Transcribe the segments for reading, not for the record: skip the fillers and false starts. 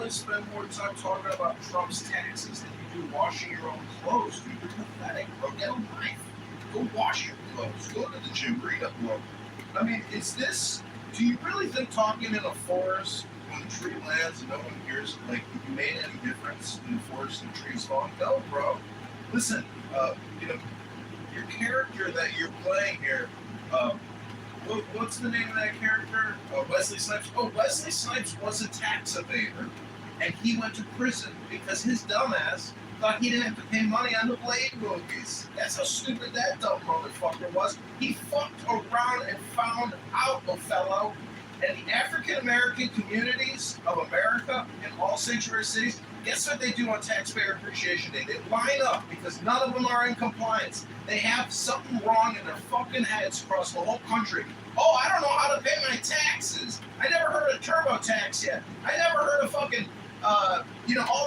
probably spend more time talking about Trump's taxes than you do washing your own clothes. Dude, you're pathetic, bro. Get a life. Go wash your clothes. Go to the gym. Read a book. I mean, is this? Do you really think talking in a forest when the tree lands and no one hears, like, you made any difference in the forest and the trees falling? No, bro. Listen, you know, your character that you're playing here. What's the name of that character? Wesley Snipes. Oh, Wesley Snipes was a tax evader, and he went to prison because his dumbass thought he didn't have to pay money on the Blade movies. That's how stupid that dumb motherfucker was. He fucked around and found out, Othello. And the African American communities of America in all sanctuary cities, guess what they do on Taxpayer Appreciation Day? They line up because none of them are in compliance. They have something wrong in their fucking heads across the whole country. Oh, I don't know how to pay my taxes. I never heard of TurboTax yet. I never heard of fucking, all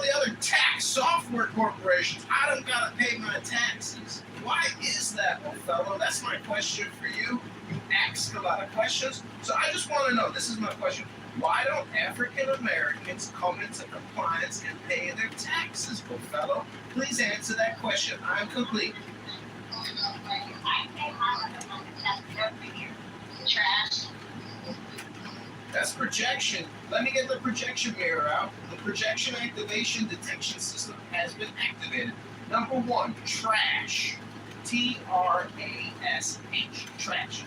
the other tax software corporations. I don't gotta pay my taxes. Why is that, Othello? That's my question for you. You ask a lot of questions. So I just want to know, this is my question. Why don't African Americans come into compliance and pay their taxes, Othello? Please answer that question. I'm complete. I pay my taxes every year. Trash. That's projection. Let me get the projection mirror out. The projection activation detection system has been activated. Number 1, trash. Trash. Trash.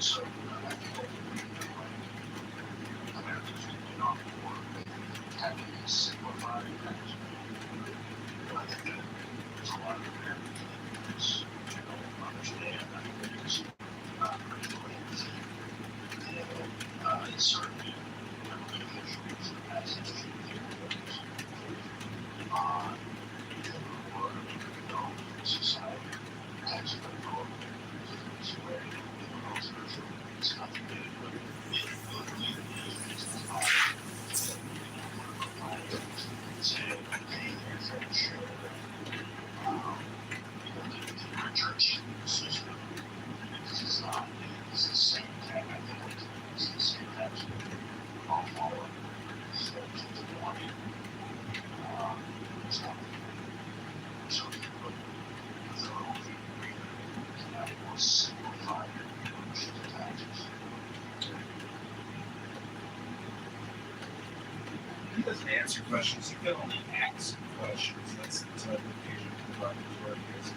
So I think ultimately, Americans can get on board with having a simplified tax code. I think that there's a lot of Americans that don't understand that it is pretty crazy. And certainly, officials as institutions on or society as a program is where it's nothing new, but it is say, hey, here's a show the research system. This is not, it's the same thing, I think it's the same thing. All follow so it's the money. It's not so if you put the thorough agreement to have a more simplified approach to taxes. He doesn't answer questions, he can only ask questions. That's the type of Asian providers work is.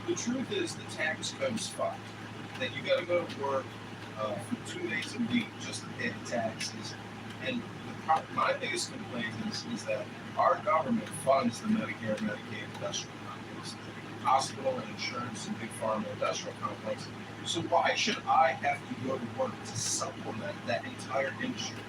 The truth is the tax code's fucked. That you gotta go to work for 2 days a week just to pay the taxes. And my biggest complaint is that our government funds the Medicare, Medicaid, industrial complex, the hospital and insurance and big pharma industrial complex. So why should I have to go to work to supplement that entire industry?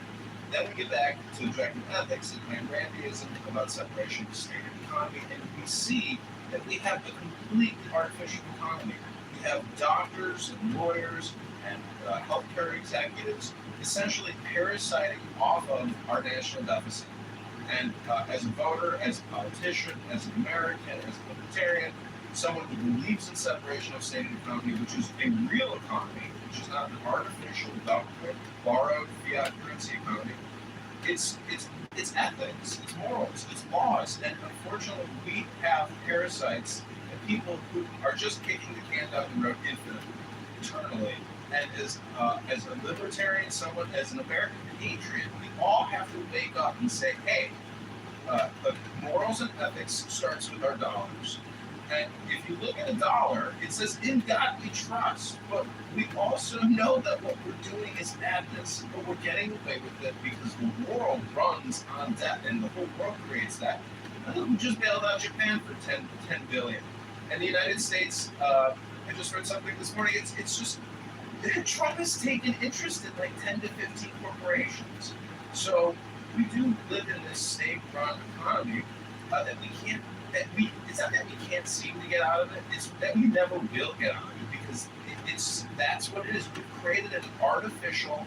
Then we get back to objective ethics and Randyism about separation of state and economy, and we see that we have a completely artificial economy. We have doctors and lawyers and healthcare executives essentially parasiting off of our national deficit. And as a voter, as a politician, as an American, as a libertarian, someone who believes in separation of state and economy, which is a real economy, which is not an artificial, government, borrowed fiat currency economy, it's ethics, it's morals, it's laws, and unfortunately we have parasites and people who are just kicking the can down the road eternally. And as a libertarian, someone as an American patriot, we all have to wake up and say, hey, morals and ethics starts with our dollars. And if you look at a dollar, it says, in God we trust. But we also know that what we're doing is madness. But we're getting away with it because the world runs on debt and the whole world creates that. We just bailed out Japan for 10 billion. And the United States, I just read something this morning, it's just, Trump has taken interest in like 10 to 15 corporations. So we do live in this state-run economy that we can't, it's not that we can't seem to get out of it, it's that we never will get out of it because that's what it is. We've created an artificial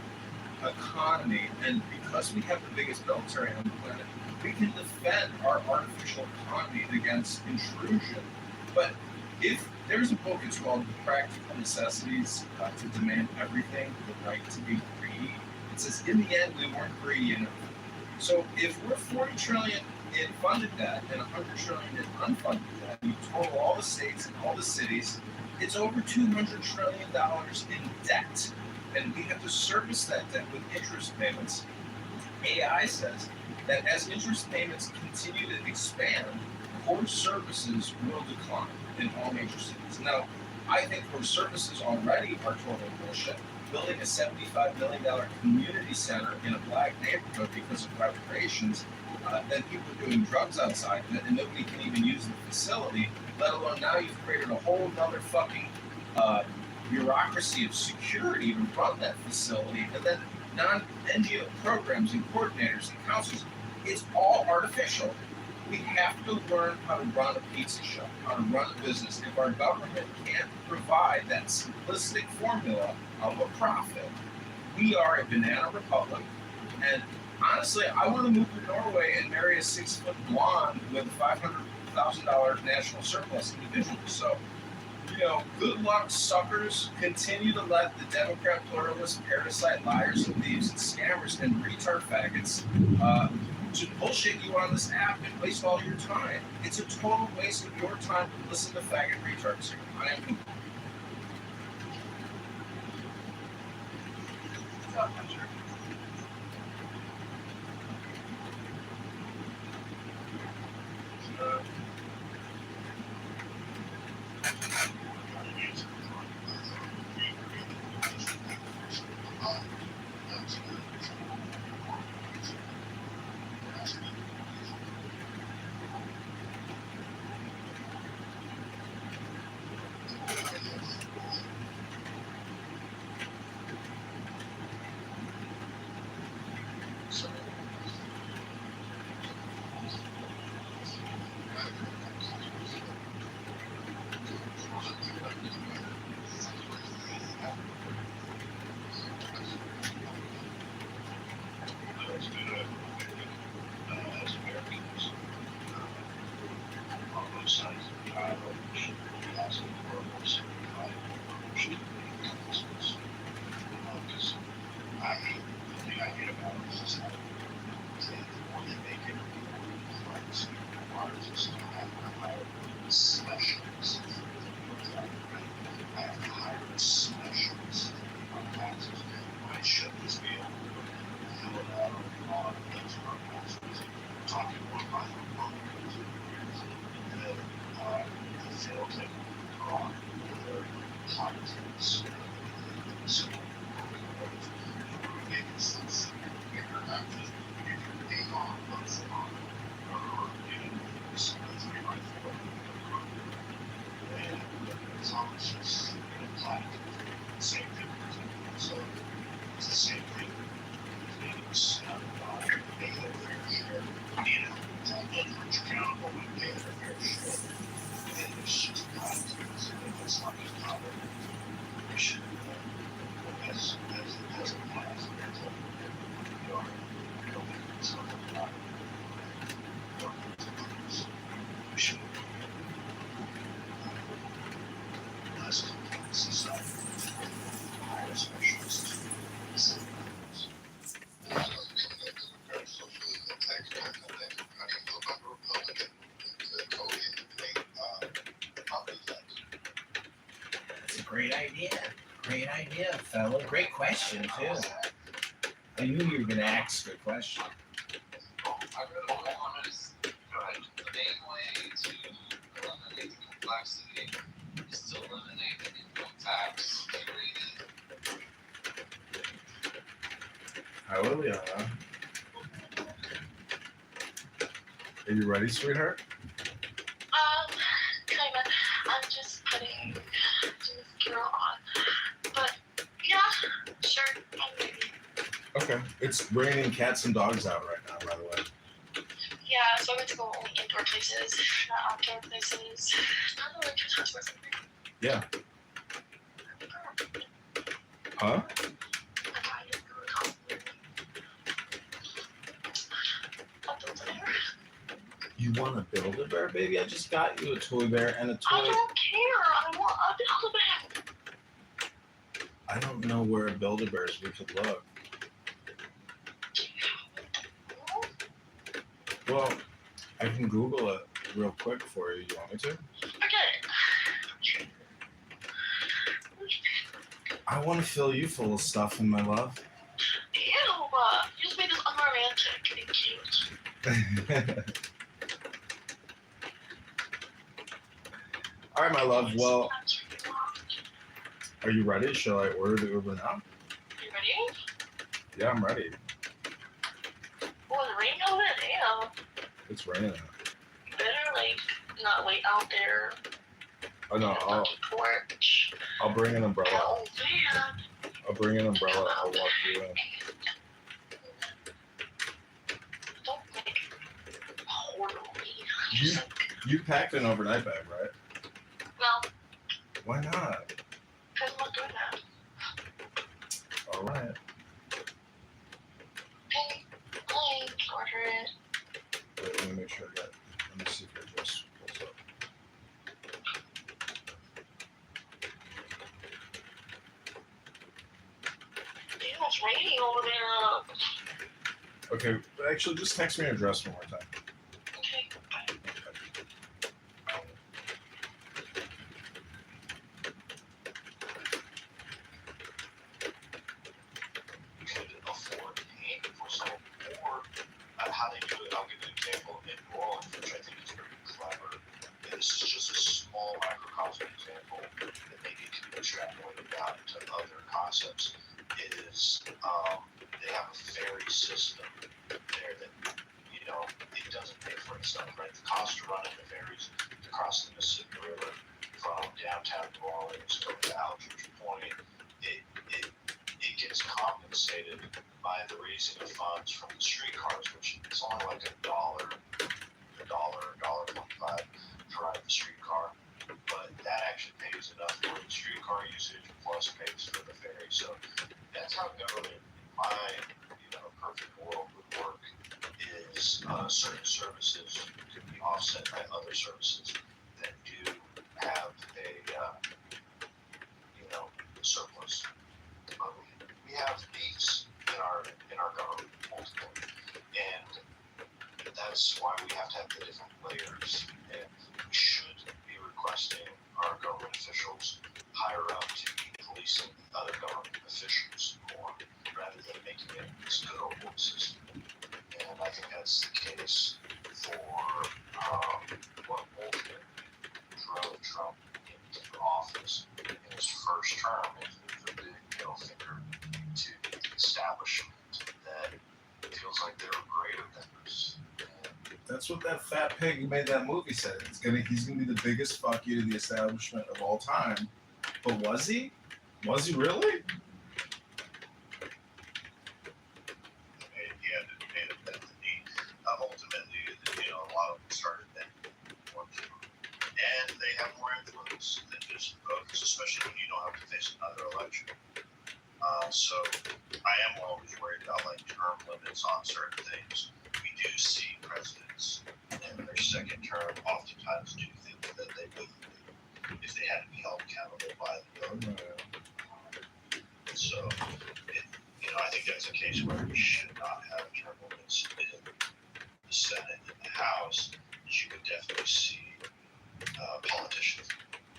economy, and because we have the biggest military on the planet, we can defend our artificial economy against intrusion. But if there's a book, it's called The Practical Necessities to Demand Everything, the Right to be Greedy. It says, in the end, we weren't greedy enough. So if we're 40 trillion in funded debt and 100 trillion in unfunded debt, you total all the states and all the cities, it's over $200 trillion in debt. And we have to service that debt with interest payments. AI says that as interest payments continue to expand, core services will decline in all major cities. Now, I think core services already are total bullshit. Building a $75 million community center in a black neighborhood because of reparations, then people are doing drugs outside of it and nobody can even use the facility, let alone now you've created a whole other fucking bureaucracy of security to run that facility, and then non-NGO programs and coordinators and counselors. It's all artificial. We have to learn how to run a pizza shop, how to run a business. If our government can't provide that simplistic formula of a profit, we are a banana republic. And honestly, I want to move to Norway and marry a 6-foot blonde with a $500,000 national surplus individual. So, good luck, suckers. Continue to let the Democrat pluralists, parasite liars and thieves and scammers and retard faggots just bullshit you on this app and waste all your time. It's a total waste of your time to listen to faggot retards here. I am. It's almost just platitude. Same thing. So it's the same thing. Canadians pay their fair share. Hold those accountable when they pay their fair share. And it's just platitudes. It's not just common. We should, as a class, we are building something about we should less complete society. Hire specialists. That's a great idea. Great idea, fellow. Great question, too. I knew you were going to ask a question. I read a book on this. The main way to eliminate the complexity is to eliminate the income tax. Can you read it? Hi, Liliana. Are you ready, sweetheart? Kind of. I'm just putting mascara on. But, yeah, sure, I'm ready. Okay. It's raining cats and dogs out right now, by the way. Yeah, so I went to go only indoor places, not outdoor places. Not the electric house or something. Yeah. Huh? You want a Build-A-Bear, baby? I just got you a toy bear and a toy. I don't care. I want a Build-A-Bear. I don't know where Build-A-Bears we could look. Well, I can Google it real quick for you. You want me to? Okay. I want to fill you full of stuff, my love. Ew, you just made this unromantic and cute. All right, my love. Well, are you ready? Shall I order the Uber now? You ready? Yeah, I'm ready. Oh, it's raining out there? Damn. It's raining. You better, not wait out there. Oh no, Porch. I'll bring an umbrella. Oh, man. I'll bring an umbrella. I'll walk you in. Don't, horror me. You packed an overnight bag, right? No, Why not? because I'm not doing that. All right. Okay, order it. Wait, let me make sure I got it. Let me see if it just pulls up. Damn, it's raining over there. Okay, actually, just text me your address one more time. Okay, bye. You could afford paying for someone, or how they do it. I'll give you an example in New Orleans, which I think is very clever. And this is just a small microcosm example that maybe can be extrapolated out into other concepts. Is they have a ferry system there that it doesn't pay for itself, right? The cost of running the ferries to cross the Mississippi River from downtown New Orleans over to Algiers Point, it gets compensated by the raising of funds from the streetcars, which is only like $1.25 to ride the streetcar. But that actually pays enough for the streetcar usage plus pays for the ferry. So that's how government, in my perfect world, would work. Is certain services could be offset by other services that do have a surplus. We have these in our government multiple, and that's why we have to have the different layers. And we should be requesting our government officials higher up to be policing other government officials more, rather than making it this good old boy system. And I think that's the case for what ultimately drove Trump into office in his first term, is the big middle finger to the establishment that feels like they're greater than us. That's That's what that fat pig who made that movie said. He's gonna be the biggest fuck you to the establishment of all time. But was he? Was he really? He made a bet that he ultimately, a lot of them started then. And they have more influence than just the voters, especially when you don't have to face another election. So I am always worried about like term limits on certain things. We do see presidents in their second term oftentimes do things that they wouldn't do if they had to be held accountable by the vote. So, I think that's a case where we should not have term limits in the Senate and the House. You would definitely see politicians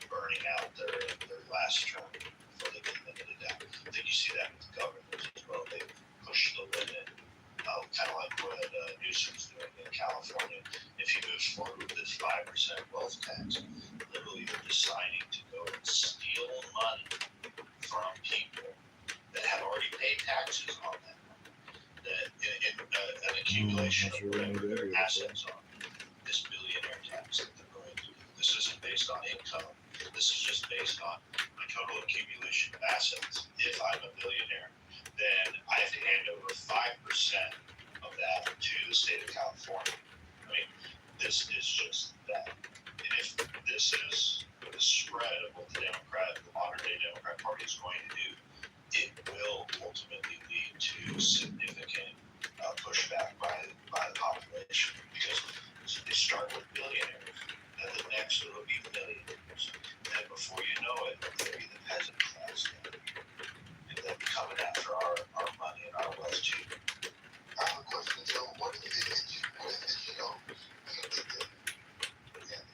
burning out their last term before they get limited out. I think you see that with governors as well. They push the limit, kind of like what Newsom's doing in California. If he moves forward with this 5% wealth tax, literally they're deciding to go and steal money from people that have already paid taxes on that money. That in an accumulation of whatever their assets are. This billionaire tax that they're going to do. This isn't based on income. This is just based on my total accumulation of assets. If I'm a billionaire, then I have to hand over 5% of that to the state of California. I mean, this is just that. And if this is the spread of what the modern day Democrat Party is going to do, it will ultimately lead to significant pushback by the population, because they start with billionaires, and the next will be millionaires, and before you know it, they'll be the peasant class, and they'll be coming after our money and our wealth too. I have a question, Joe. What is it show?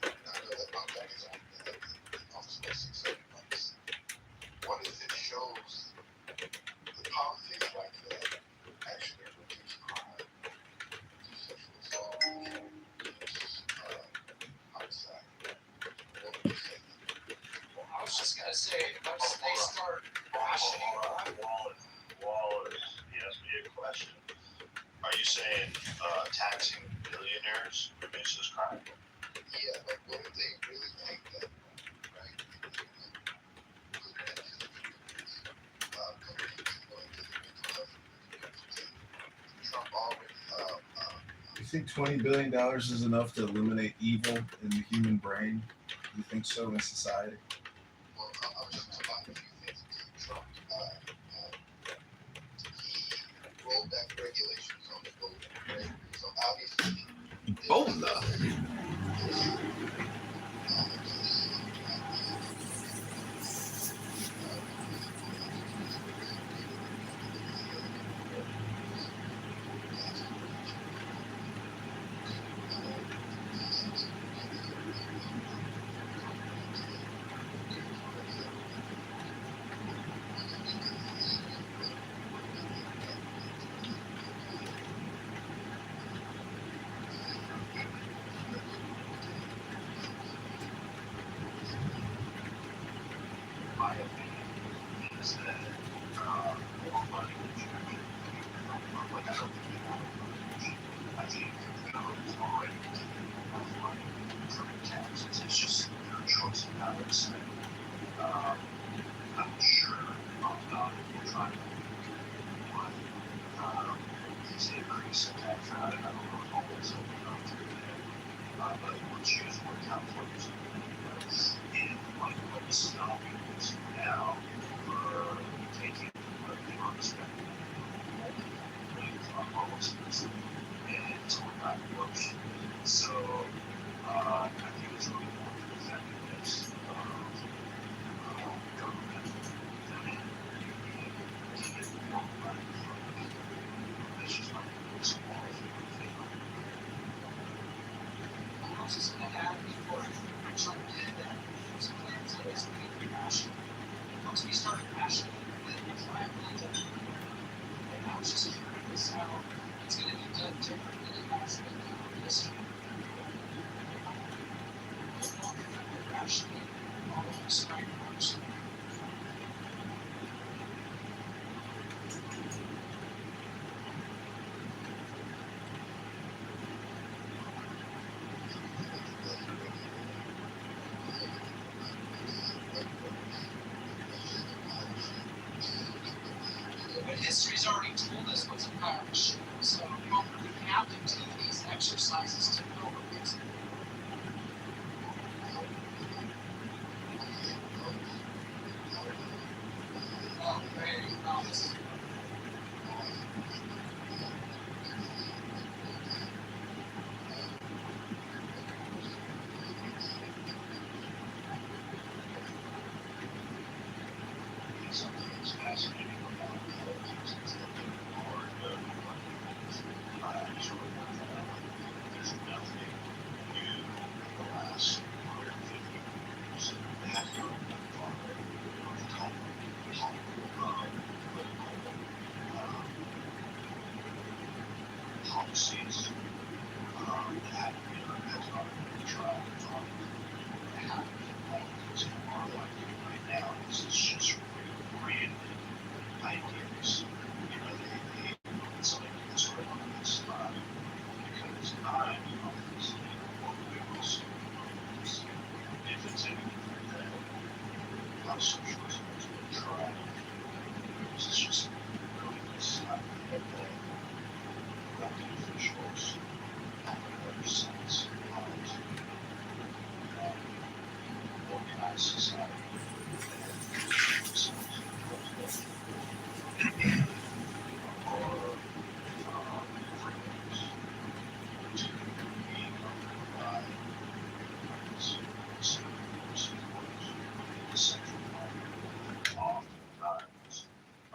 I know that my back is on almost 6-7 months. What is it shows the politics like that actually reduce crime, reduce sexual assault, reduce homicide? What would you say? Well, I was just gonna say, once they start rationing, Wallace, he asked me a question. Are you saying taxing billionaires reduces crime? Yeah, like what if they really think that, right? Trump already, You think $20 billion is enough to eliminate evil in the human brain? You think so in society? well, I'm just talking about a few things. Trump, he rolled back regulations on the voting, right? So obviously, My opinion is that more money injection, like I don't think they want to. I think it's already taking enough money from taxes. It's just their choice of how they spend it. I'm sure about it. We're trying to but these increase in tax rate, I don't know if always will come through there. But we'll choose what California's going to do. And like what's stopping us now for taking what they are expecting almost and it's all about works. So I think it's really more the effectiveness of He's already told us what's a parish, so we don't really have to do these exercises to know what it's. Oh, very nice. Something that's fascinating about politics is that the more sort of there's nothing new in the last 150 years that policies that that's not really tried to talk about how politics are like right now. This is just branded ideas. You know, it's like it's sort of on this spot because I obviously what we will see is if it's anything like that, how socialism has been tried. This is just really this idea that elected officials have another sense of organized society.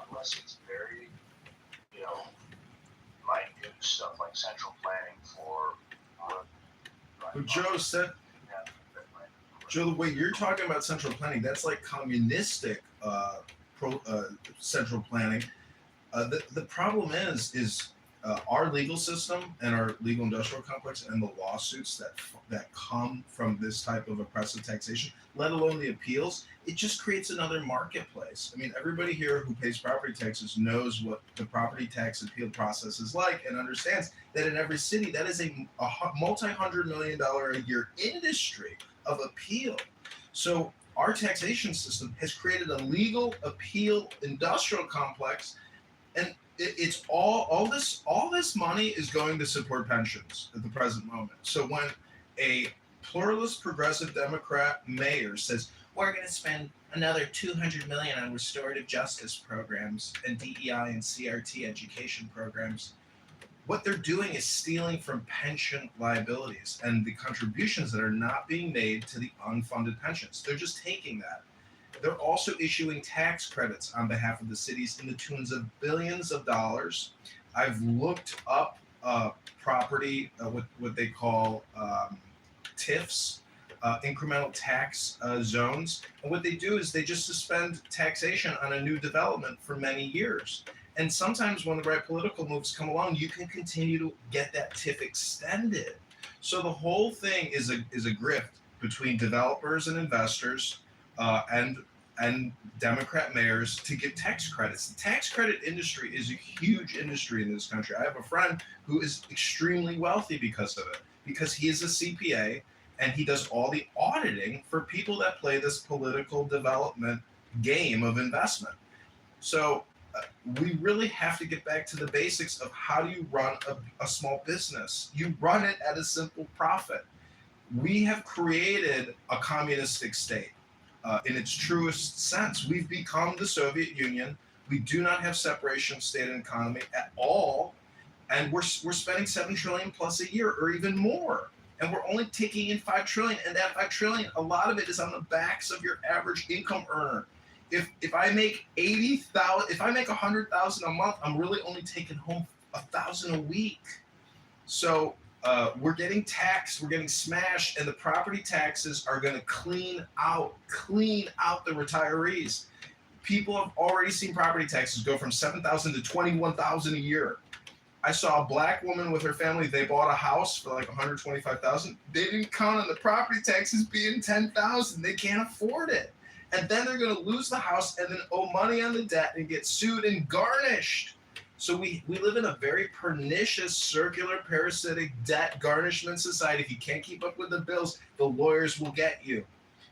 Unless it's very, you know, minute stuff like central planning for But Joe said, Joe, the way you're talking about central planning, that's like communistic central planning. The problem is our legal system and our legal industrial complex and the lawsuits that come from this type of oppressive taxation, let alone the appeals, it just creates another marketplace. I mean, everybody here who pays property taxes knows what the property tax appeal process is like and understands that in every city that is a multi-$100 million a year industry of appeal. So our taxation system has created a legal appeal industrial complex, and it's all this money is going to support pensions at the present moment. So when a pluralist progressive Democrat mayor says we're going to spend another $200 million on restorative justice programs and DEI and CRT education programs, what they're doing is stealing from pension liabilities and the contributions that are not being made to the unfunded pensions. They're just taking that. They're also issuing tax credits on behalf of the cities in the tunes of billions of dollars. I've looked up property, what they call TIFs, incremental tax zones. And what they do is they just suspend taxation on a new development for many years. And sometimes when the right political moves come along, you can continue to get that TIF extended. So the whole thing is a grift between developers and investors and Democrat mayors to get tax credits. The tax credit industry is a huge industry in this country. I have a friend who is extremely wealthy because of it, because he is a CPA and he does all the auditing for people that play this political development game of investment. So we really have to get back to the basics of how do you run a small business. You run it at a simple profit. We have created a communistic state. In its truest sense, we've become the Soviet Union. We do not have separation of state and economy at all, and we're spending $7 trillion plus a year, or even more, and we're only taking in $5 trillion, and that $5 trillion, a lot of it is on the backs of your average income earner. If I make $80,000, if I make $100,000 a month, I'm really only taking home $1,000 a week. So we're getting taxed, we're getting smashed, and the property taxes are going to clean out the retirees. People have already seen property taxes go from $7,000 to $21,000 a year. I saw a black woman with her family. They bought a house for like $125,000. They didn't count on the property taxes being $10,000. They can't afford it, and then they're going to lose the house and then owe money on the debt and get sued and garnished. So we live in a very pernicious, circular, parasitic debt garnishment society. If you can't keep up with the bills, the lawyers will get you.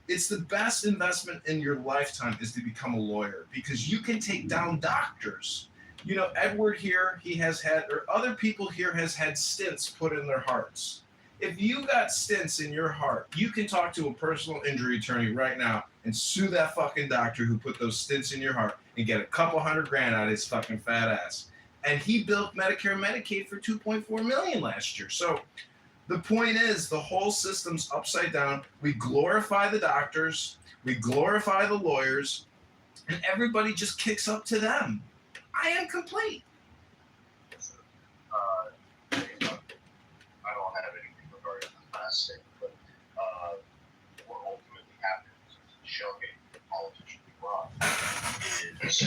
It's the best investment in your lifetime is to become a lawyer, because you can take down doctors. You know, Edward here, he has had, or other people here has had stents put in their hearts. If you got stents in your heart, you can talk to a personal injury attorney right now and sue that fucking doctor who put those stents in your heart and get a couple $100,000 out of his fucking fat ass. And he built Medicare and Medicaid for 2.4 million last year. So the point is, the whole system's upside down. We glorify the doctors, we glorify the lawyers, and everybody just kicks up to them. I am complete. I don't have anything regarding the last thing, but what ultimately happens is showing the politician abroad is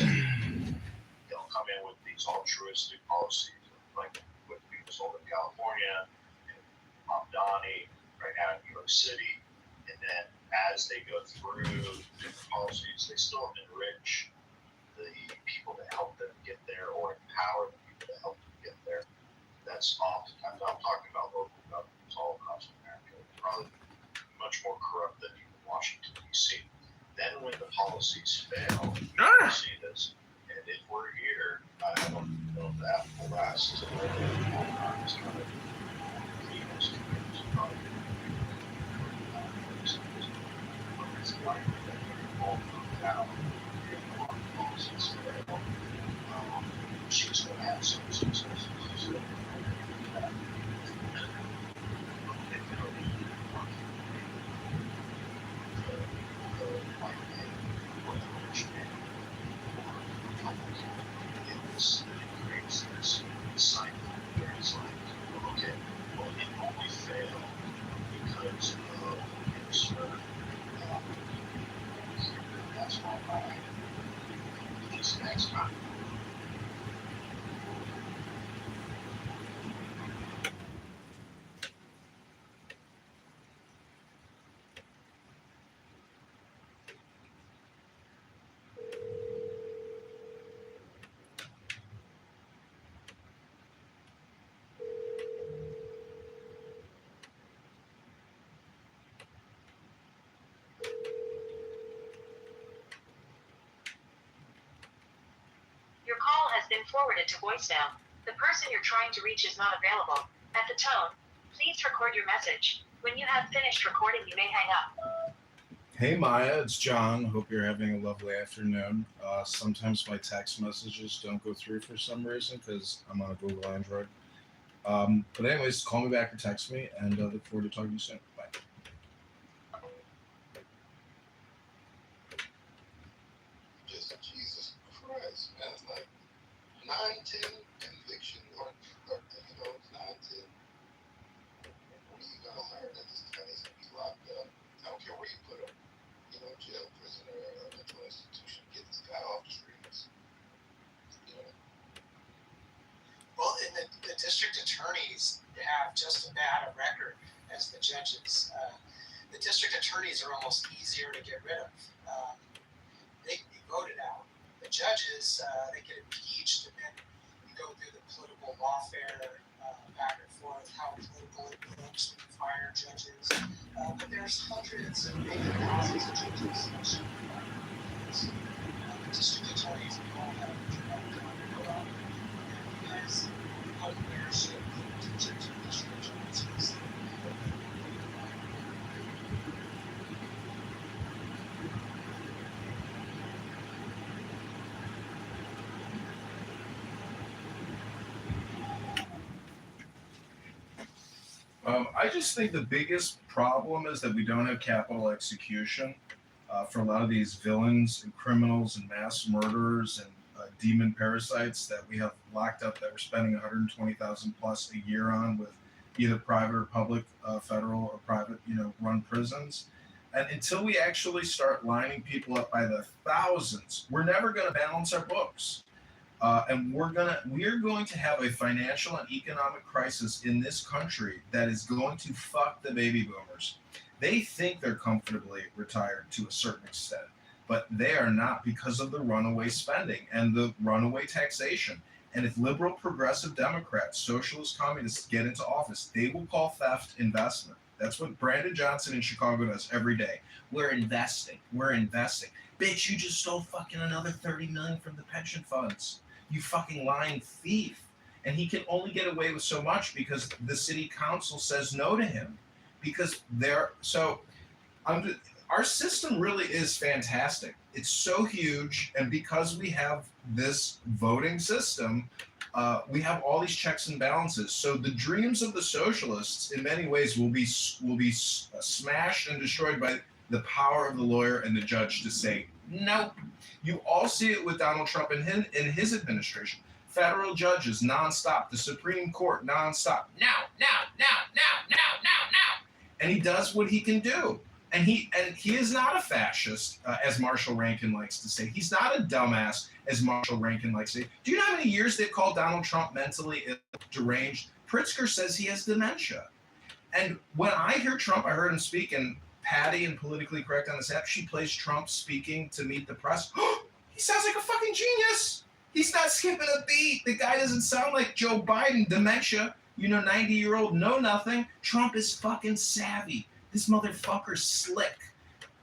they'll come in with these altruistic policies, like what we sold in California and Mamdani right now in New York City, and then as they go through different policies, they still enrich the people that help them get there or empower the people that help them get there. That's oftentimes, I'm talking about local governments all across America, probably much more corrupt than even Washington, D.C. Then when the policies fail, you see this. And if we're here, I don't know if that will last to the long time. It's kind of it's likely that they're all come down and policies fail. She's going to have some successes. So, Your call has been forwarded to voicemail. The person you're trying to reach is not available. At the tone, please record your message. When you have finished recording, you may hang up. Hey Maya, it's John. Hope you're having a lovely afternoon. Sometimes my text messages don't go through for some reason because I'm on a Google Android. But anyways, call me back or text me, and look forward to talking to you soon. Bye. Just Jesus Christ, man. It's like 9, 10 conviction or 9, 10. When are you gonna learn that this guy needs to be locked up? I don't care where you put him. Jail, prison, or a mental institution. Get this guy off the streets. Well, and the district attorneys have just as bad a record as the judges. The district attorneys are almost easier to get rid of. They can be voted out. The judges, they get impeached, and then you go through the political lawfare back and forth, how political it looks when you fire judges. But there's hundreds and maybe thousands of judges that should be fired. The district attorneys all have a job to go out. And you guys, what leadership teachers and district attorneys. I just think the biggest problem is that we don't have capital execution for a lot of these villains and criminals and mass murderers and demon parasites that we have locked up that we're spending 120,000 plus a year on with either private or public, federal or private, run prisons. And until we actually start lining people up by the thousands, we're never going to balance our books. And we're going to have a financial and economic crisis in this country that is going to fuck the baby boomers. They think they're comfortably retired to a certain extent, but they are not because of the runaway spending and the runaway taxation. And if liberal, progressive Democrats, socialist, communists get into office, they will call theft investment. That's what Brandon Johnson in Chicago does every day. We're investing. We're investing. Bitch, you just stole fucking another $30 million from the pension funds. you fucking lying thief. And he can only get away with so much because the city council says no to him. Because our system really is fantastic. It's so huge, and because we have this voting system, we have all these checks and balances. So the dreams of the socialists, in many ways, will be smashed and destroyed by the power of the lawyer and the judge to say nope. You all see it with Donald Trump and his administration. Federal judges nonstop, the Supreme Court nonstop. Now, and he does what he can do. And he is not a fascist, as Marshall Rankin likes to say. He's not a dumbass, as Marshall Rankin likes to say. Do you know how many years they've called Donald Trump mentally deranged? Pritzker says he has dementia. And when I hear Trump, I heard him speak, and Patty and Politically Correct on this app, she plays Trump speaking to meet the press. He sounds like a fucking genius. He's not skipping a beat. The guy doesn't sound like Joe Biden, dementia. 90-year-old, know nothing. Trump is fucking savvy. This motherfucker's slick.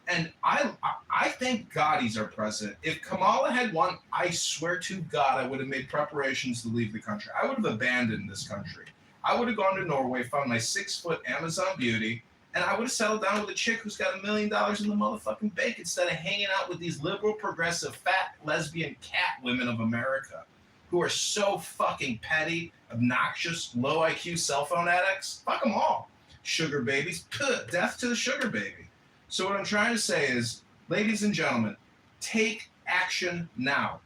And I thank God he's our president. If Kamala had won, I swear to God, I would have made preparations to leave the country. I would have abandoned this country. I would have gone to Norway, found my 6-foot Amazon beauty, and I would have settled down with a chick who's got $1 million in the motherfucking bank instead of hanging out with these liberal, progressive, fat, lesbian cat women of America who are so fucking petty, obnoxious, low IQ cell phone addicts. Fuck them all. Sugar babies, death to the sugar baby. So what I'm trying to say is, ladies and gentlemen, take action now.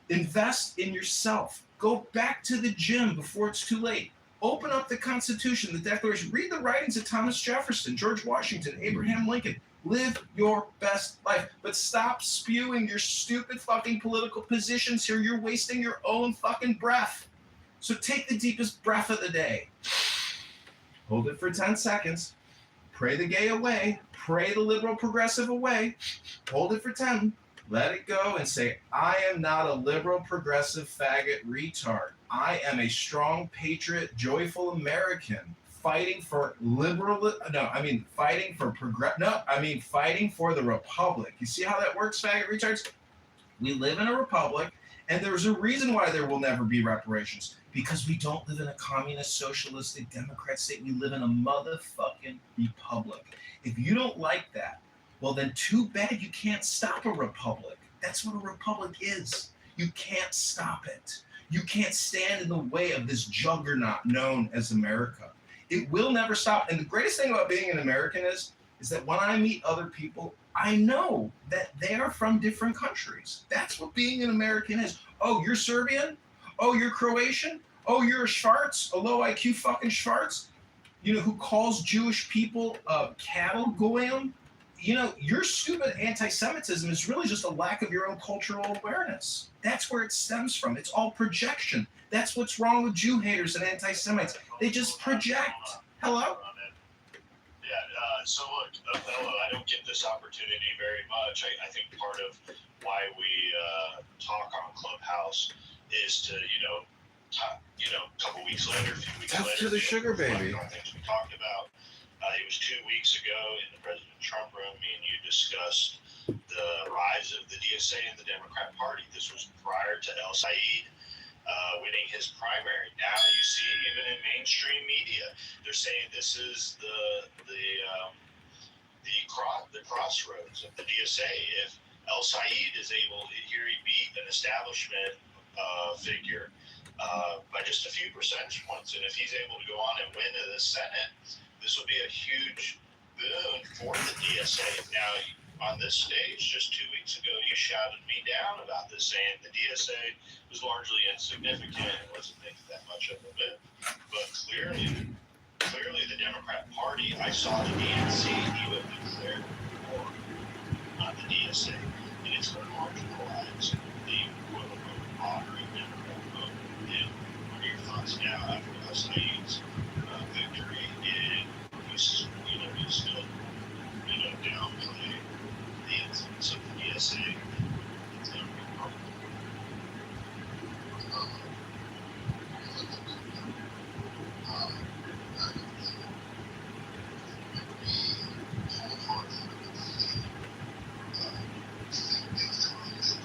Invest in yourself. Go back to the gym before it's too late. Open up the Constitution, the Declaration. Read the writings of Thomas Jefferson, George Washington, Abraham Lincoln. Live your best life. But stop spewing your stupid fucking political positions here. You're wasting your own fucking breath. So take the deepest breath of the day. Hold it for 10 seconds. Pray the gay away. Pray the liberal progressive away. Hold it for 10. Let it go and say, I am not a liberal progressive faggot retard. I am a strong patriot, joyful American fighting for fighting for the republic. You see how that works, faggot retards? We live in a republic, and there's a reason why there will never be reparations. Because we don't live in a communist, socialistic, Democrat state. We live in a motherfucking republic. If you don't like that, well then too bad you can't stop a republic. That's what a republic is. You can't stop it. You can't stand in the way of this juggernaut known as America. It will never stop. And the greatest thing about being an American is that when I meet other people, I know that they are from different countries. That's what being an American is. Oh, you're Serbian? Oh, you're Croatian? Oh, you're a Schwartz, a low IQ fucking Schwartz? Who calls Jewish people cattle goyim? Your stupid anti-Semitism is really just a lack of your own cultural awareness. That's where it stems from. It's all projection. That's what's wrong with Jew haters and anti-Semites. They just project. Hello? So look, Othello, I don't get this opportunity very much. I think part of why we talk on Clubhouse is to, a couple weeks later, a few weeks later. After the sugar baby. Things we talked about. It was 2 weeks ago in the President Trump room. Me and you discussed the rise of the DSA and the Democrat Party. This was prior to El Said winning his primary. Now you see, even in mainstream media, they're saying this is the crossroads of the DSA. If El Said is able, here he beat an establishment figure by just a few percentage points, and if he's able to go on and win in the Senate, this will be a huge boon for the DSA. Now, on this stage, just 2 weeks ago, you shouted me down about this, saying the DSA was largely insignificant and wasn't making that much of a bit. But clearly the Democrat Party, I saw the DNC, you have declared war on the DSA, and it's going to marginalize the quote-unquote moderate Democrat vote. And what are your thoughts now after El Said's victory? And you still downplay the influence of the DSA? Things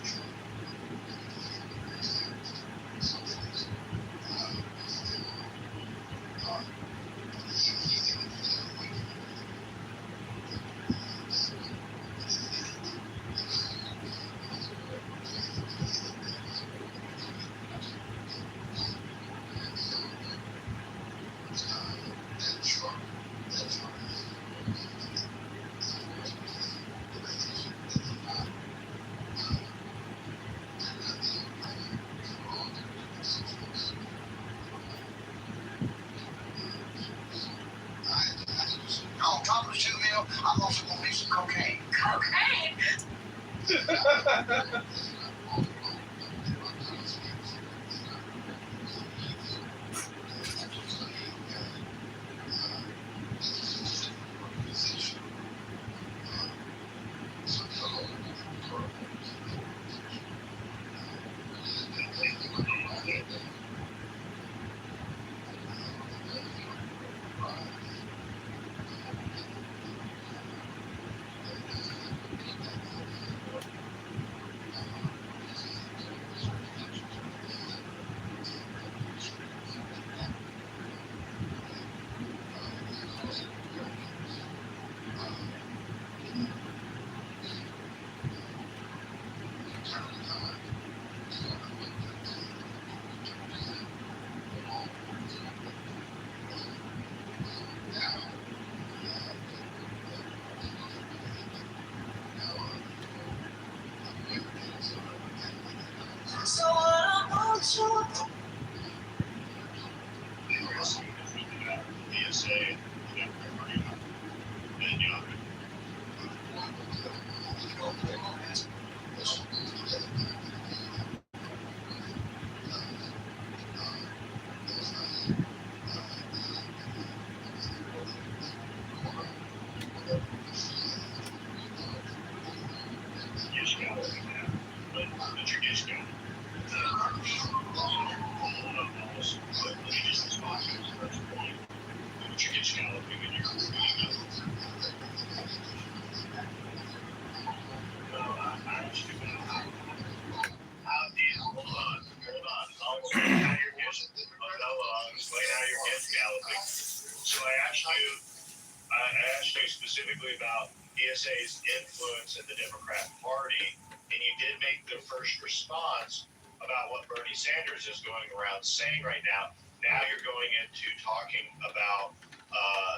DSA's influence in the Democrat Party, and you did make the first response about what Bernie Sanders is going around saying right now. Now you're going into talking about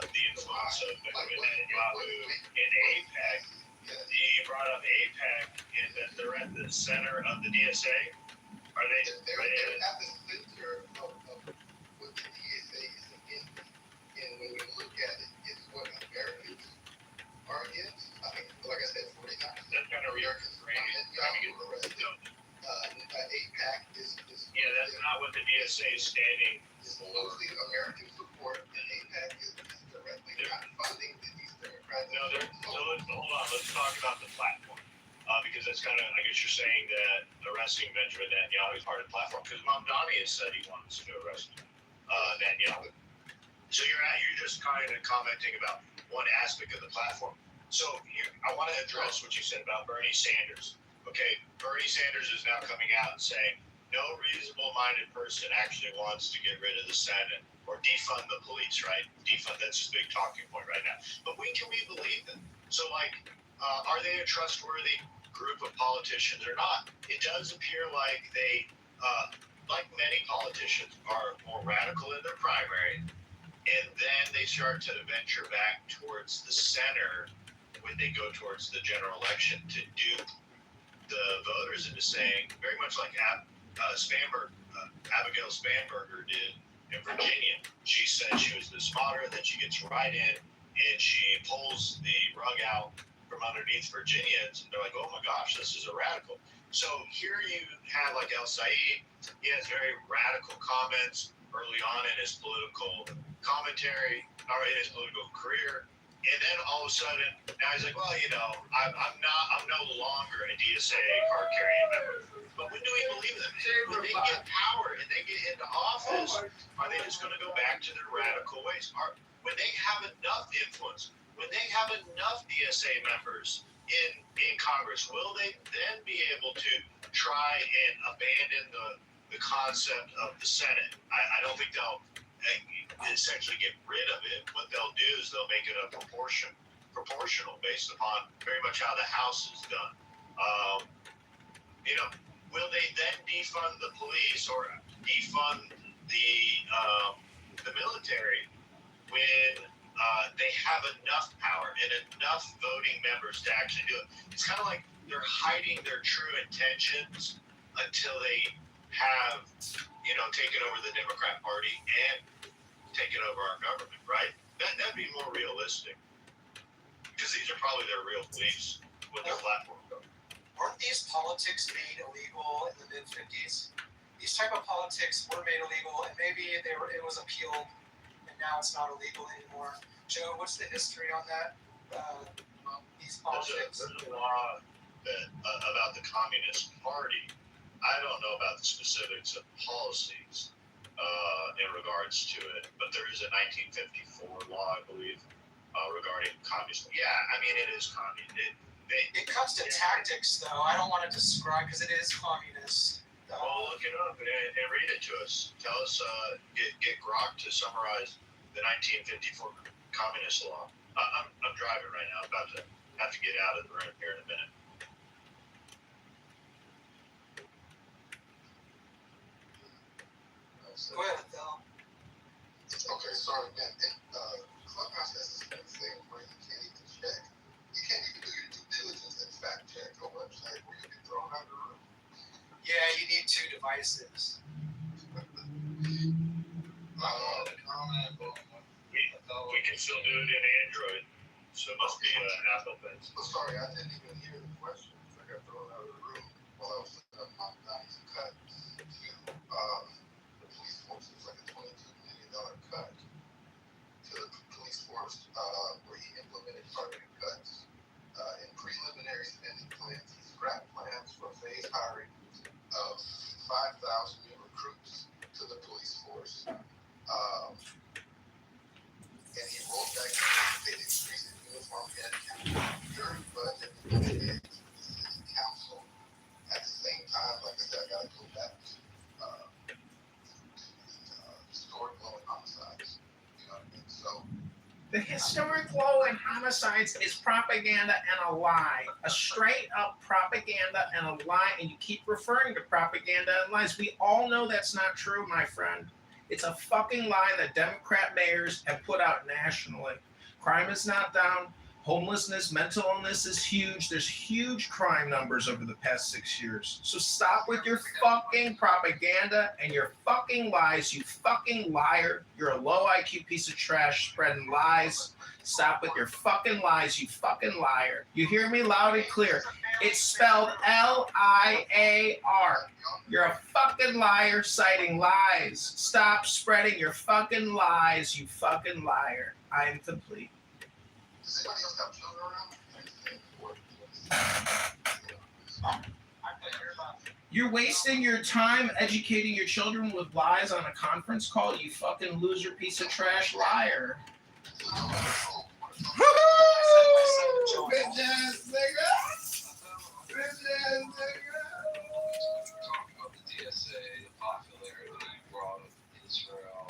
the influence of Benjamin Netanyahu in AIPAC. You brought up AIPAC and that they're at the center of the DSA. Are they? They're at the center of what the DSA is against. And when we look at it, it's what Americans are against. I mean, like I said, 49%. That's kind of Americans are arrested. AIPAC is Yeah, that's not what the DSA is standing. It's mostly American support, and AIPAC is directly not funding these Democrats. No, so hold on. Let's talk about the platform. Because that's kind of, I guess you're saying that arresting Benjamin Netanyahu is part of the platform. Because Mamdani has said he wants to arrest Netanyahu. So you're just kind of commenting about one aspect of the platform. So I want to address what you said about Bernie Sanders. Okay, Bernie Sanders is now coming out and saying no reasonable-minded person actually wants to get rid of the Senate or defund the police, right? Defund, that's his big talking point right now. But can we believe them? So, are they a trustworthy group of politicians or not? It does appear like they, like many politicians, are more radical in their primary, and then they start to venture back towards the center when they go towards the general election to dupe the voters into saying, very much like Abigail Spanberger did in Virginia. She said she was the smarter, then she gets right in and she pulls the rug out from underneath Virginians, and they're like, oh my gosh, this is a radical. So here you have like El Said, he has very radical comments early on in his political commentary, or in his political career. And then all of a sudden, now he's like, well, I'm no longer a DSA card carrying member. But when do we believe them? When they get power and they get into office, are they just going to go back to their radical ways? When they have enough influence, when they have enough DSA members in Congress, will they then be able to try and abandon the concept of the Senate? I don't think they'll essentially get rid of it. What they'll do is they'll make it a proportional based upon very much how the House is done. Will they then defund the police or defund the military when they have enough power and enough voting members to actually do it? It's kind of like they're hiding their true intentions until they have, taken over the Democrat Party and taken over our government, right? That'd be more realistic. Because these are probably their real beliefs with their platform. Weren't these politics made illegal in the mid-50s? These type of politics were made illegal, and maybe it was appealed, and now it's not illegal anymore. Joe, what's the history on that? These politics. There's a law about the Communist Party. I don't know about the specifics of policies in regards to it, but there is a 1954 law, I believe, regarding communism. Yeah, I mean, it is communist. It comes to tactics, though. I don't want to describe because it is communist. Well, look it up and read it to us. Tell us, get Grok to summarize the 1954 communist law. I'm driving right now. I'm about to have to get out of the room here in a minute. Go ahead, Phil. Okay, sorry, man. Clubhouse has this thing where you can't even check. You can't even do your due diligence and fact check a website where you get thrown out of the room. Yeah, you need two devices. We can still do it in Android, so it must be an Apple thing. Sorry, I didn't even hear the question. I got thrown out of the room while I was setting up my nice cut to the police force. It was like a $22 million cut to the police force where he implemented targeted cuts. In preliminary spending plans, he scrapped plans for phased hiring of 5,000 new recruits to the police force. And he rolled back the anticipated increase in uniform headcount during budget and city council. At the same time, like I said, I gotta go back to historic low homicides. You know what I mean? So They had historic low in homicides is propaganda and a lie. A straight up propaganda and a lie, and you keep referring to propaganda and lies. We all know that's not true, my friend. It's a fucking lie that Democrat mayors have put out nationally. Crime is not down. Homelessness, mental illness is huge. There's huge crime numbers over the past 6 years. So stop with your fucking propaganda and your fucking lies, you fucking liar. You're a low IQ piece of trash spreading lies. Stop with your fucking lies, you fucking liar. You hear me loud and clear. It's spelled Liar. You're a fucking liar citing lies. Stop spreading your fucking lies, you fucking liar. I am complete. Does anybody else have children around? You're wasting your time educating your children with lies on a conference call, you fucking loser piece of trash liar. Woo! Bitch ass nigga! Bitch ass nigga! Talking about the DSA, the popularity you brought of Israel.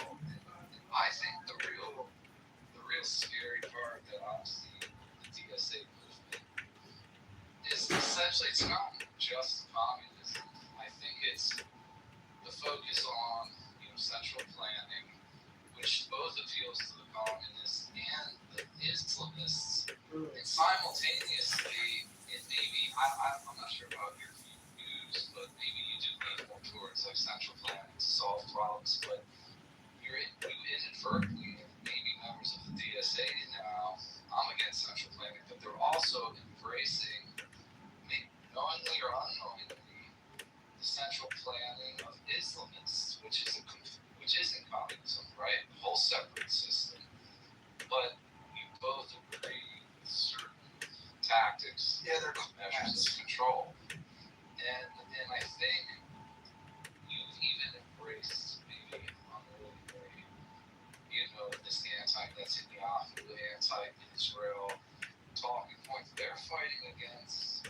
I think the real scary part that I see the DSA movement is essentially it's not just communism. I think it's the focus on central planning, which both appeals to the communists and the Islamists, and simultaneously, and maybe I'm not sure about your views, but maybe you do lean more towards like central planning to solve problems, but you inadvertently, maybe members of the DSA now, I'm against central planning, but they're also embracing, knowingly or unknowingly, the central planning of Islamists, which isn't communism, right? A whole separate system. But you both agree with certain tactics, measures of control. And I think you've even embraced maybe unwillingly, this Netanyahu, anti-Israel talking points. They're fighting against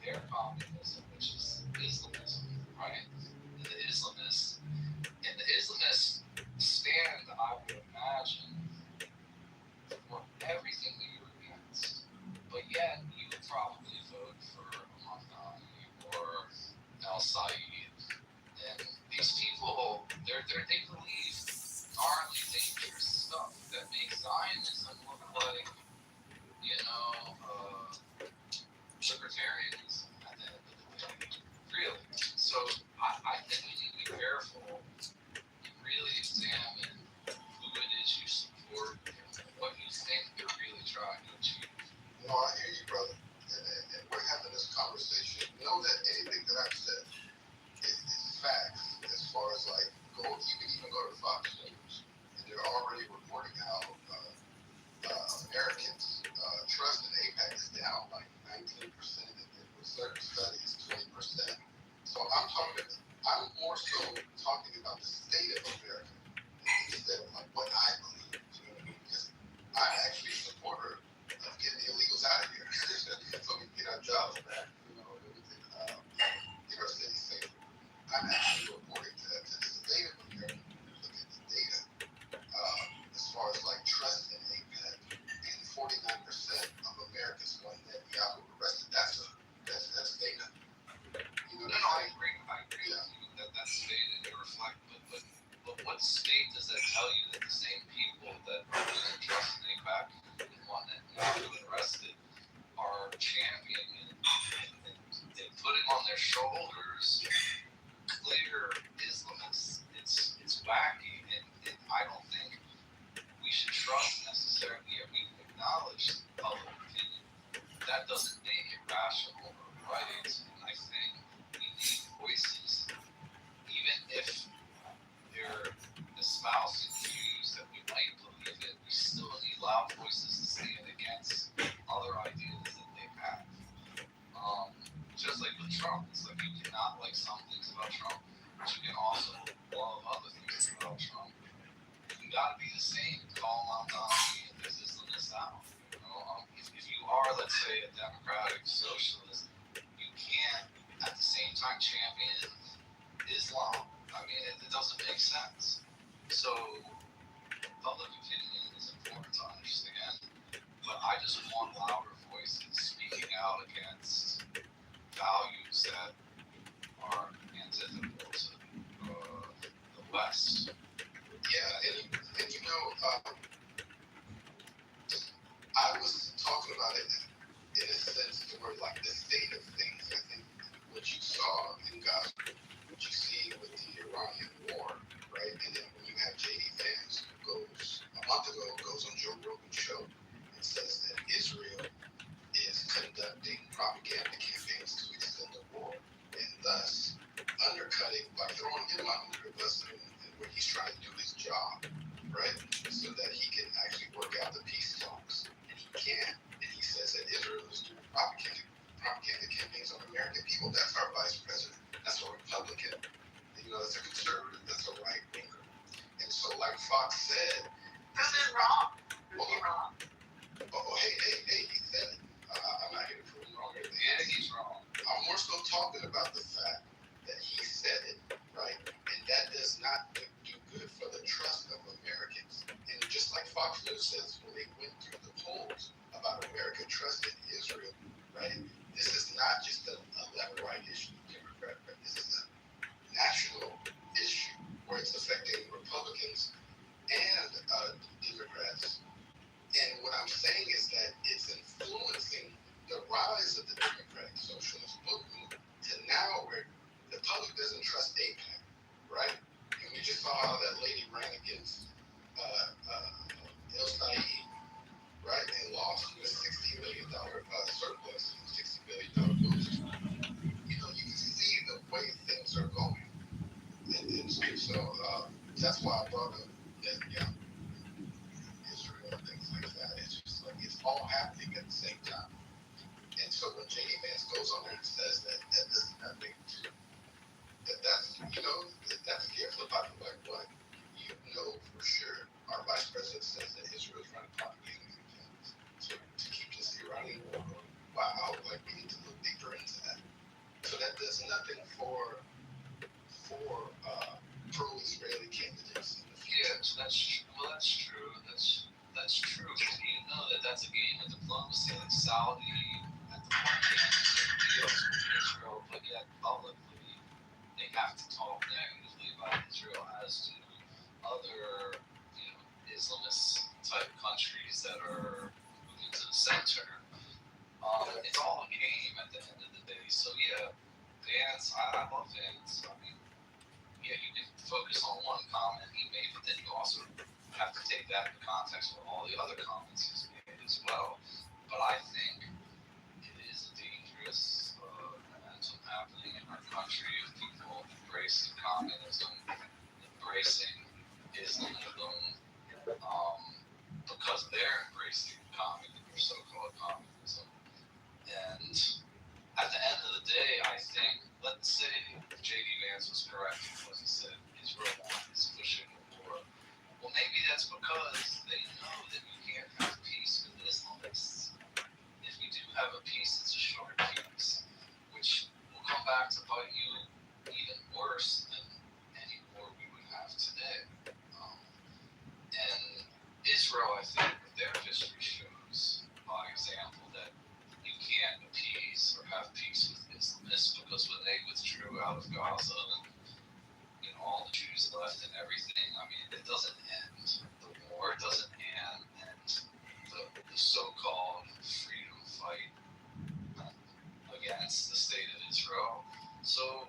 their communism, which is Islamism, right? The Islamists stand, I would imagine, for everything that you're against. But yet, you would probably vote for Mamdani or El Said. And these people, they believe gnarly, dangerous stuff that makes Zionism look like, libertarianism at the end of the day. Really. So I think we need to be careful and really examine who it is you support and what you think they're really trying to achieve. No, I hear you, brother. And we're having this conversation. Know that anything that I've said is facts as far as like you can even go to Fox News and they're already reporting how Americans trust in APAC is down like 19%, and with certain studies 20%. So I'm more so talking about the state of America instead of like what I believe. You know what I mean? Because I'm actually a supporter of getting the illegals out of here, so we can get our jobs back. And we can get our city safer. I'm actually reporting to the state of America. Look at the data as far as like trust in APAC, and 49% of Americans want Netanyahu arrested. That's data. You know what I'm saying? I agree with you that's stated and reflect, but what state does that tell you that the same people that lose trust in APAC and want Netanyahu arrested are championing and they put it on their shoulders clear Islamists? It's wacky, and I don't think we should trust necessarily. We can acknowledge public opinion. That doesn't make it rational or right. And I think we need voices, even if they're espousing views that we might believe in. We still need loud voices to stand against other ideas that they have. Just like with Trump, it's like you cannot like some things about Trump, but you can also love other things about Trump. You gotta be the same. Call Mamdani and there's Islamists out. If you are, let's say, a democratic socialist, you can't at the same time champion Islam. I mean, it doesn't make sense. So public opinion is important to to understand. But I just want louder voices speaking out against values that are antithetical to the West. Yeah, and you know, I was talking about it in a sense to where like the state of things. I think what you saw in Gaza, what you see with the Iranian war, right? And then when you have JD Vance who goes a month ago goes on Joe Rogan's show and says that Israel is conducting propaganda campaigns to extend the war and thus undercutting by throwing him under the bus and where he's trying to do his job, right? So that he can actually work out the peace talks. And he can. And he says that Israel is doing propaganda campaigns on American people. That's our vice president. That's a Republican. You know, that's a conservative. That's a right winger. And so, like Fox said, This is wrong. well, You're wrong. hey, he said it. I'm not here to prove him wrong. Yeah, he's wrong. I'm more so talking about the fact that he said it, right? And that does not do good for the trust of Americans. And just like Fox News says, when they went through the polls about American trust in Israel, right? This is not just a left-right issue, Democrat. This is a national issue where it's affecting Republicans and Democrats. And what I'm saying is that it's influencing the rise of the Democratic Socialist movement to now where the public doesn't trust AIPAC, right? And we just saw how that lady ran against El Said, right? And lost with $60 million surplus, $60 billion boost. You know, you can see the way things are going. And so that's why I brought up that, yeah, Israel and things like that. It's just like it's all happening at the same time. And so when JD Vance goes on there and says that does nothing to that's you know that's careful about it. Like what you know for sure, our vice president says that Israel is running propaganda campaigns to keep this Iranian war going. Wow, like we need to look deeper into that. So that does nothing for pro-Israeli candidates in the future. Yeah, that's true. That's true. You know that's a game of diplomacy. Like Saudi at the point deals with Israel, but yet publicly they have to talk negatively about Israel as to other, Islamist type countries that are moving to the center. It's all a game at the end of the day. So yeah, Vance, I love Vance. I mean, yeah, you can focus on one comment he made, but then you also have to take that into context with all the other comments he's made as well. But I think it is a dangerous momentum happening in our country of people embracing communism, embracing Islamism, because they're embracing communism or so-called communism. And at the end of the day, I think, let's say J.D. Vance was correct in what he said, Israel is pushing the war. Well, maybe that's because they know that we can't have peace with Islamists. If we do have a peace, it's a short peace, which will come back to bite you even worse than any war we would have today. And Israel, I think, with their history shows by example that you can't appease or have peace with Islamists because when they withdrew out of Gaza and all the Jews left and everything, I mean, it doesn't end. The war doesn't end, and the so-called freedom fight against the state of Israel. So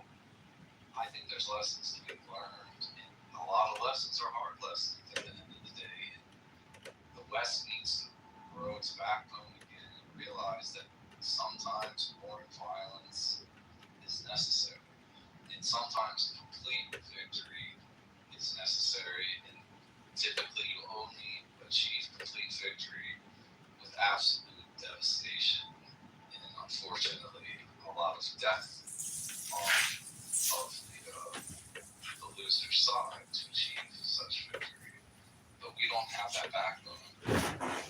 I think there's lessons to be learned, and a lot of lessons are hard lessons at the end of the day. The West needs to grow its backbone again and realize that sometimes more violence is necessary, and sometimes complete victory is necessary. And typically, you only achieve complete victory with absolute devastation and, unfortunately, a lot of death of the loser side to achieve such victory. But we don't have that backbone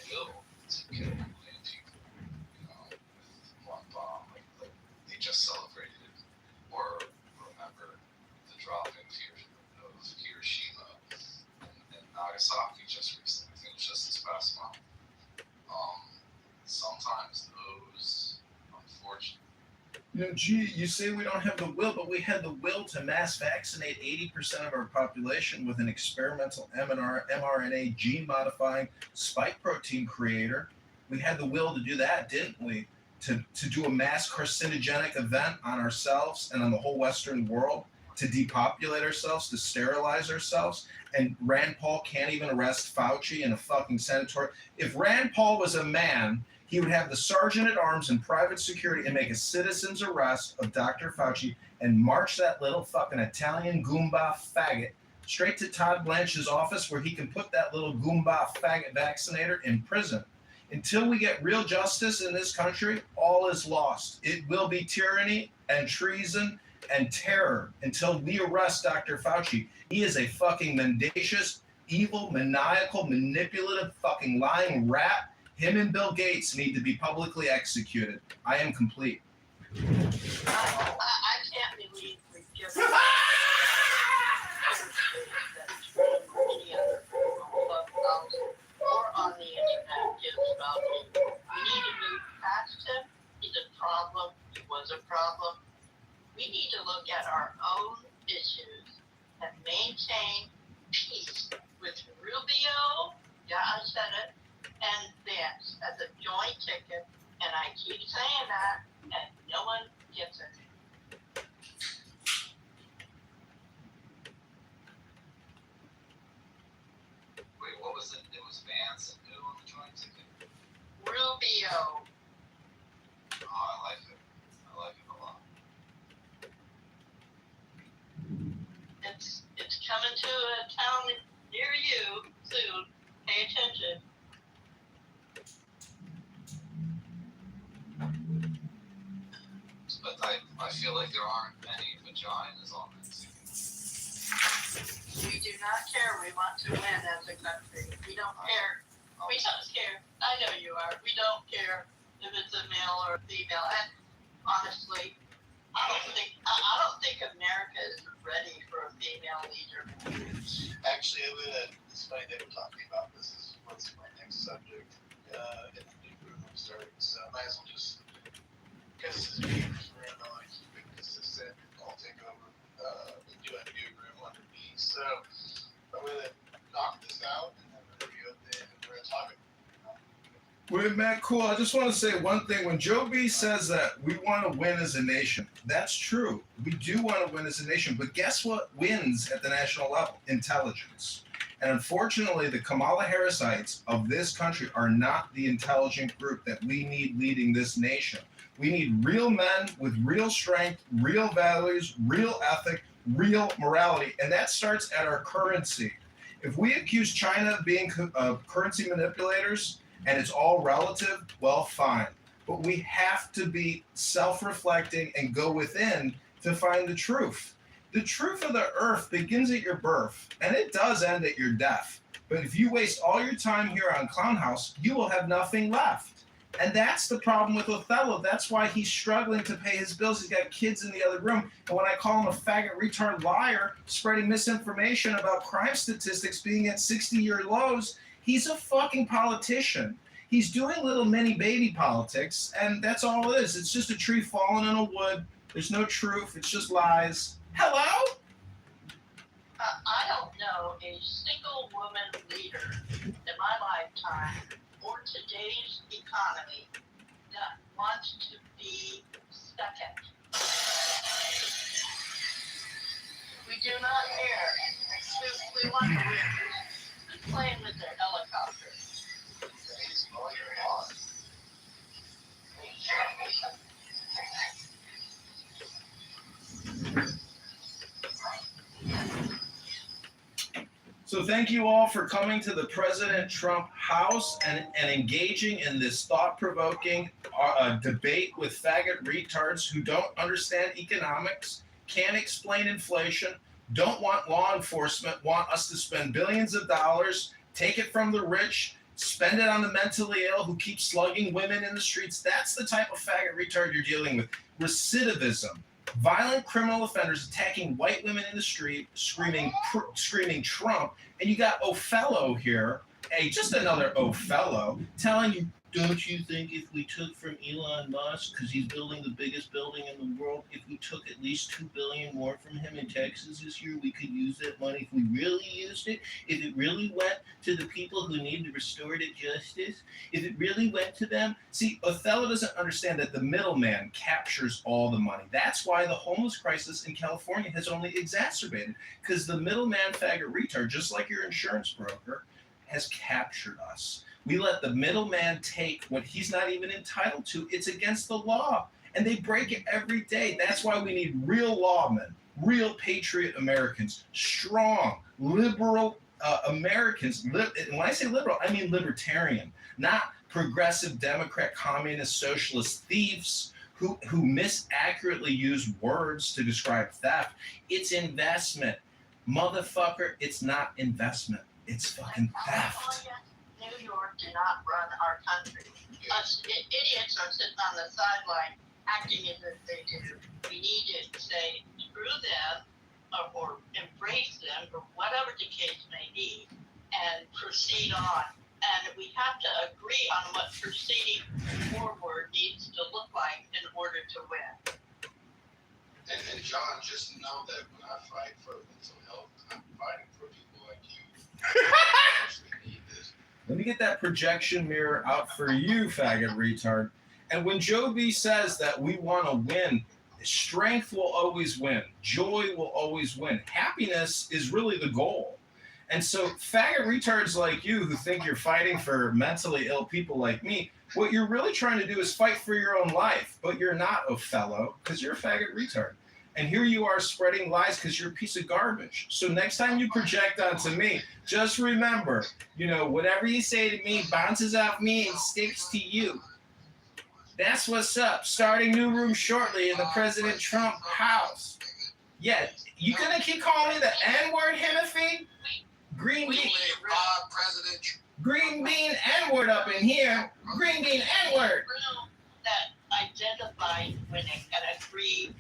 will to kill a million people, with one bomb. Like they just celebrated, or remember the dropping of Hiroshima and Nagasaki just recently. I think it was just this past month. Gee, you say we don't have the will, but we had the will to mass vaccinate 80% of our population with an experimental mRNA gene modifying spike protein creator. We had the will to do that, didn't we? To do a mass carcinogenic event on ourselves and on the whole Western world, to depopulate ourselves, to sterilize ourselves. And Rand Paul can't even arrest Fauci in a fucking senatorial. If Rand Paul was a man, he would have the sergeant at arms and private security and make a citizen's arrest of Dr. Fauci and march that little fucking Italian Goomba faggot straight to Todd Blanche's office where he can put that little Goomba faggot vaccinator in prison. Until we get real justice in this country, all is lost. It will be tyranny and treason and terror until we arrest Dr. Fauci. He is a fucking mendacious, evil, maniacal, manipulative, fucking lying rat. Him and Bill Gates need to be publicly executed. I am complete. I can't believe we just or on the internet is about him. We need to move past him. He's a problem. He was a problem. We need to look at our own issues and maintain peace with Rubio, yeah, I said it, and Vance as a joint ticket, and I keep saying that, and no one gets it. Wait, what was it? It was Vance and who on the joint ticket? Rubio. Oh, I like it. I like it a lot. It's coming to a town near you soon. Pay attention. But I feel like there aren't many vaginas on that ticket. We do not care. We want to win as a country. We don't care. We don't care. I know you are. We don't care if it's a male or a female. And honestly, I don't think America is ready for a female leader. Actually, it's funny they were talking about this. Is what's my next subject in the new room I'm starting. So I might as well just, because this is new room, I want to keep it consistent. I'll take over and do a new room under me. So I'm going to knock this out and then we're going to reopen and we're going to talk about. Wait, Matt, cool. I just want to say one thing. When Joe B says that we want to win as a nation, that's true. We do want to win as a nation. But guess what wins at the national level? Intelligence. And unfortunately, the Kamala Harrisites of this country are not the intelligent group that we need leading this nation. We need real men with real strength, real values, real ethic, real morality. And that starts at our currency. If we accuse China of being currency manipulators, and it's all relative, well, fine. But we have to be self-reflecting and go within to find the truth. The truth of the earth begins at your birth, and it does end at your death. But if you waste all your time here on Clown House, you will have nothing left. And that's the problem with Othello. That's why he's struggling to pay his bills. He's got kids in the other room. And when I call him a faggot, retard, liar, spreading misinformation about crime statistics being at 60-year lows, he's a fucking politician. He's doing little mini baby politics, and that's all it is. It's just a tree falling in a wood. There's no truth. It's just lies. Hello? I don't know a single woman leader in my lifetime or today's economy that wants to be second. We do not care. We want to win. Who's playing with their helicopter? So thank you all for coming to the President Trump house and engaging in this thought-provoking debate with faggot retards who don't understand economics, can't explain inflation, don't want law enforcement, want us to spend billions of dollars, take it from the rich, spend it on the mentally ill who keep slugging women in the streets. That's the type of faggot retard you're dealing with. Recidivism. Violent criminal offenders attacking white women in the street, screaming Trump, and you got Othello here, Hey, just another Othello telling you, don't you think if we took from Elon Musk, because he's building the biggest building in the world, if we took at least $2 billion more from him in Texas this year, we could use that money if we really used it, if it really went to the people who need restorative justice, if it really went to them. See, Othello doesn't understand that the middleman captures all the money. That's why the homeless crisis in California has only exacerbated, because the middleman faggot retard, just like your insurance broker, has captured us. We let the middleman take what he's not even entitled to. It's against the law. And they break it every day. That's why we need real lawmen, real patriot Americans, strong, liberal Americans. And when I say liberal, I mean libertarian, not progressive Democrat, communist, socialist thieves who misaccurately use words to describe theft. It's investment. Motherfucker, it's not investment. It's fucking theft. California, New York do not run our country. Us idiots are sitting on the sideline acting as if they do. We need to say screw them or embrace them or whatever the case may be and proceed on. And we have to agree on what proceeding forward needs to look like in order to win. And John, just know that when I fight for mental health, I'm fighting for people like you. Actually need this. Let me get that projection mirror out for you, faggot retard. And when Joe B says that we want to win, strength will always win. Joy will always win. Happiness is really the goal. And so faggot retards like you who think you're fighting for mentally ill people like me, what you're really trying to do is fight for your own life. But you're not, Othello, because you're a faggot retard. And here you are spreading lies because you're a piece of garbage. So next time you project onto me, just remember, whatever you say to me bounces off me and sticks to you. That's what's up. Starting new room shortly in the President Trump house. Yeah, you gonna keep calling me the N-word, Hennessy? Green bean. Green bean N-word up in here. Green bean N-word. That identify winning and agree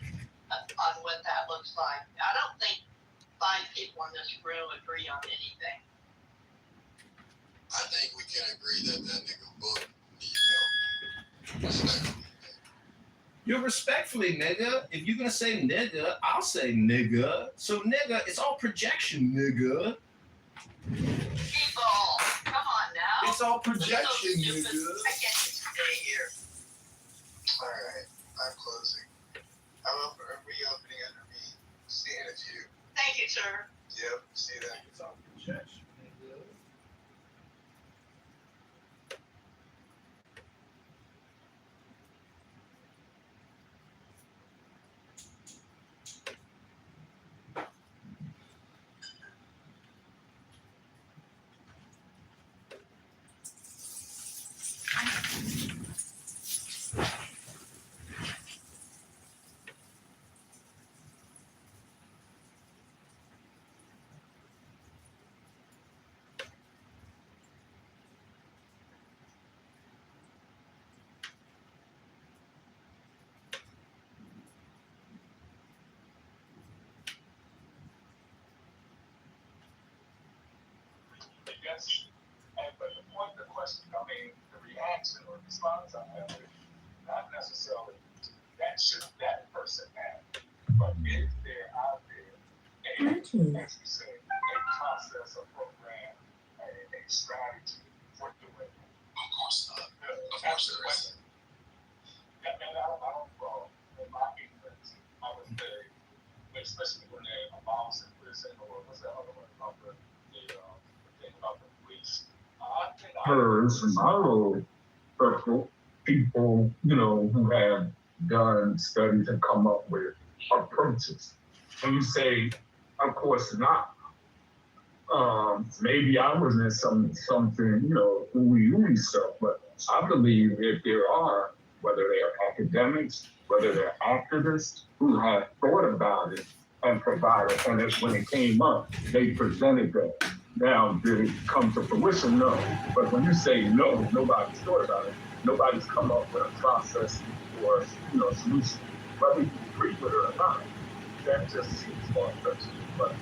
on what that looks like. I don't think 5 people in this room agree on anything. I think we can agree that nigga Book needs help. Respectfully. Yo, respectfully, nigga. If you're gonna say nigga, I'll say nigga. So nigga, it's all projection, nigga. People, come on now. It's all projection, So nigga. I can't stay here. Alright, I'm closing. I'm reopening under me. Seeing as you. Thank you, sir. Yep, see that. It's all projection, nigga. Yes. But the question, the reaction or response I have is not necessarily that should that person have, but if they're out there, as we say, a process, a program, a strategy for doing it. Of course not. Absolutely. And I don't know, in my ignorance, I would say, especially when they're a mouse in prison or what's that other one about the thing about the police. I think Heard some other people, who have done studies and come up with approaches. And you say, of course not. Maybe I was in something, ooey stuff, but I believe if there are, whether they're academics, whether they're activists who have thought about it and provided, and it's when it came up, they presented that. Now, did it come to fruition? No. But when you say no, nobody's thought about it. Nobody's come up with a process or, solution. Whether you agree with it or not, that just seems far-fetched. But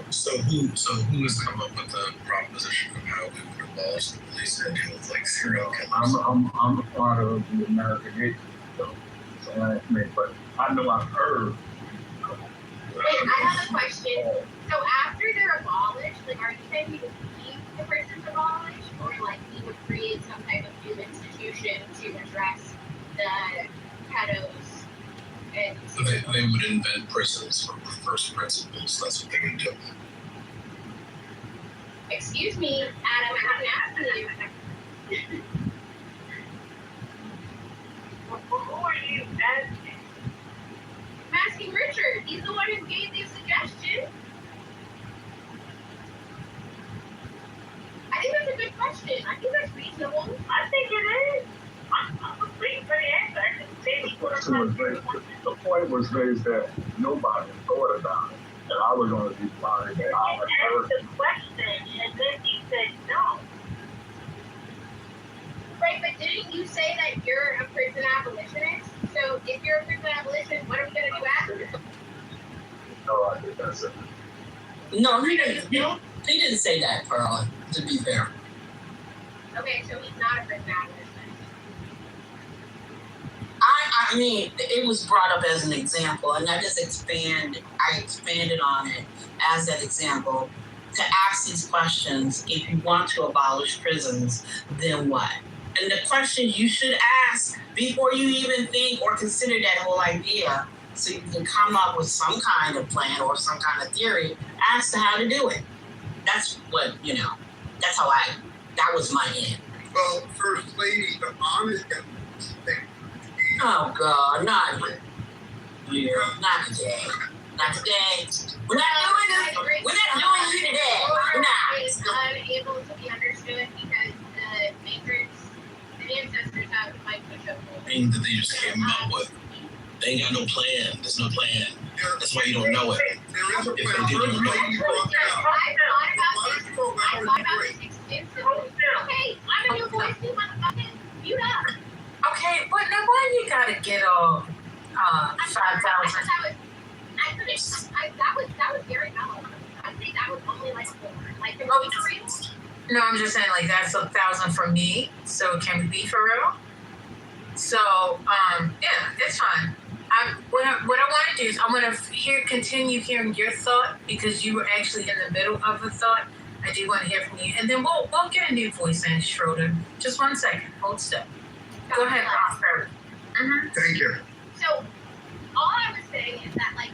So who has come up with the proposition of how we would abolish the police that deal with like serial killers? I'm a part of the American Hate, so ask me, but I know I've heard. Wait, I have a question. So after they're abolished, like, are you saying you would keep the prisons abolished, or like you would create some type of new institution to address the pedos? And So they would invent prisons from first principles. That's what they would do. Excuse me, Adam, I'm asking you. Who are you asking? I'm asking Richard. He's the one who gave the suggestion. I think that's a good question. I think that's reasonable. I think it is. I'm waiting for the answer. I didn't say The point was raised that nobody thought about it, and I was going to be sorry that I had heard. asked the question, and then he said no. Right, but didn't you say that you're a prison abolitionist? So if you're a prison abolitionist, what are we going to do after? No, I did not say. No, he didn't say that, Pearl, to be fair. Okay, so he's not a prison abolitionist. I mean, it was brought up as an example, and I expanded on it as that example to ask these questions. If you want to abolish prisons, then what? And the question you should ask before you even think or consider that whole idea, so you can come up with some kind of plan or some kind of theory as to how to do it. That's what, that's how that was my end. Well, First Lady, the honest thing. Oh God, not today. Not today. We're not doing this. We're not doing it today. We're not. Is unable to be understood because the matrix, the ancestors have the mic push up. Thing that they just came up with. They ain't got no plan. There's no plan. That's why you don't know it. There is a If plan. they did, you would know. I thought about this extensively. Okay, I'm a new voice, new motherfucking mute up. Okay, but now why you gotta get all 5,000? That was very mellow. I think that was only like 4. Like, can we be for real? No, I'm just saying, like, that's 1,000 for me. So can we be for real? So, yeah, it's fine. What I want to do is I want to continue hearing your thought because you were actually in the middle of a thought. I do want to hear from you, and then we'll get a new voice in, Schroeder. Just 1 second. Hold still. Go ahead, Oscar. Thank you. So, all I was saying is that, like,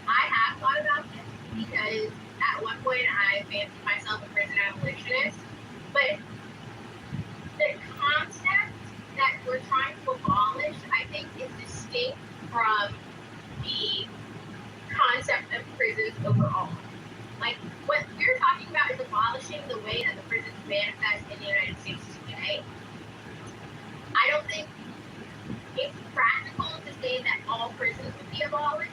I have thought about this because at one point I fancied myself a prison abolitionist, but the concept that we're trying to abolish, I think, is distinct from the concept of prisons overall. Like, what we're talking about is abolishing the way that the prisons manifest in the United States today. I don't think it's practical to say that all prisons would be abolished,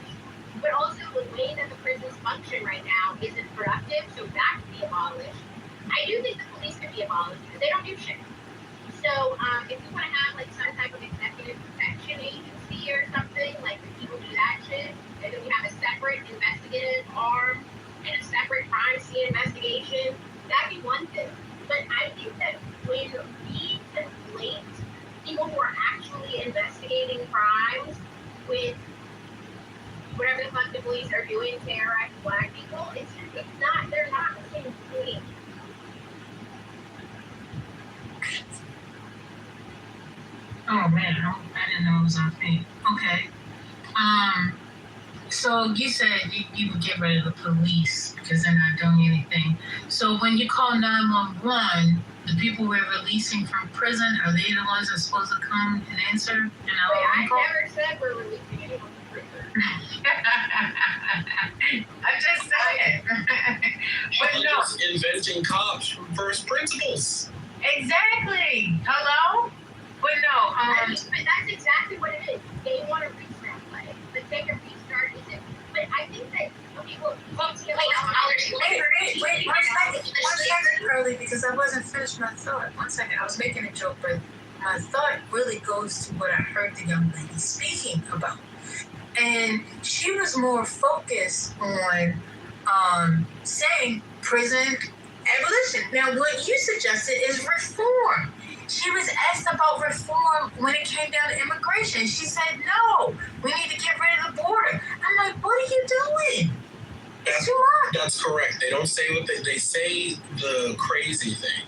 but also the way that the prisons function right now isn't productive, so that could be abolished. I do think the police could be abolished because they don't do shit. So if you want to have like some type of executive protection agency or something, like the people do that shit, and then we have a separate investigative arm and a separate crime scene investigation, that'd be one thing. But I think that when we conflate people who are actually investigating crimes with whatever the fuck the police are doing, terrorizing black people, they're not the same thing. Oh man, I didn't know it was on me. Okay. So you said you would get rid of the police because they're not doing anything. So when you call 911, the people we're releasing from prison, are they the ones that's supposed to come and answer? I never said we're releasing anyone from prison. I'm just saying. But no. Just inventing cops from first principles. Exactly. Hello? But no. But that's exactly what it is. They want to restart play. The take a restart isn't. But I think that people. Wait, 1 second, Curly, because I wasn't finished my thought. 1 second, I was making a joke, but my thought really goes to what I heard the young lady speaking about. And she was more focused on saying prison abolition. Now, what you suggested is reform. She was asked about reform when it came down to immigration. She said, no, we need to get rid of the border. I'm like, what are you doing? It's too much. That's correct. They don't say what they say the crazy thing.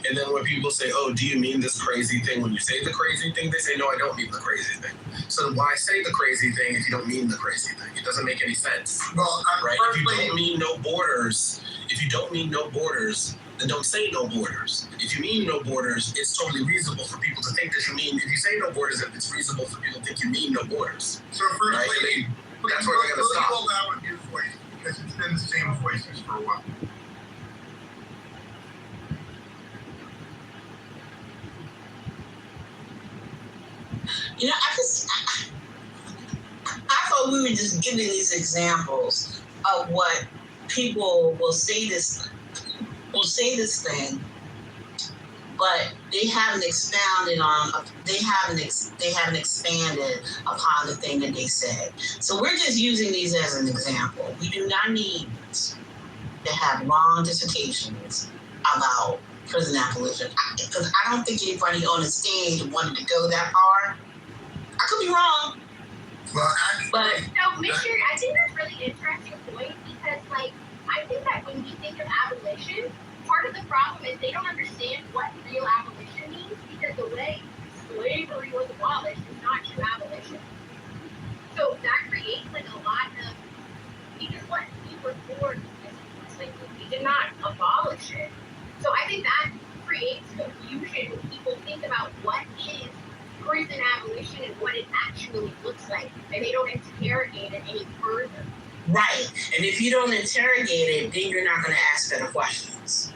And then when people say, oh, do you mean this crazy thing? When you say the crazy thing, they say, no, I don't mean the crazy thing. So why say the crazy thing if you don't mean the crazy thing? It doesn't make any sense. Well, right? If you don't mean no borders, then don't say no borders. If you mean no borders, it's totally reasonable for people to think that you mean, if you say no borders, it's reasonable for people to think you mean no borders. So first, right? That's where they're going to stop. Hold on with your voice, because it's been the same voices for a while. You know, I thought we were just giving these examples of what people will say this thing, but they haven't expanded upon the thing that they said. So we're just using these as an example. We do not need to have long dissertations about prison abolition, because I don't think anybody on the stage wanted to go that far. I could be wrong. Well, no, Mr. I think that's really interesting point, because like I think that when we think of abolition, part of the problem is they don't understand what real abolition means, because the way slavery was abolished is not true abolition. So that creates like a lot of, because what we were born as slavery, we did not abolish it. So I think that creates confusion when people think about what is prison abolition and what it actually looks like, and they don't interrogate it any further. Right, and if you don't interrogate it, then you're not going to ask better questions.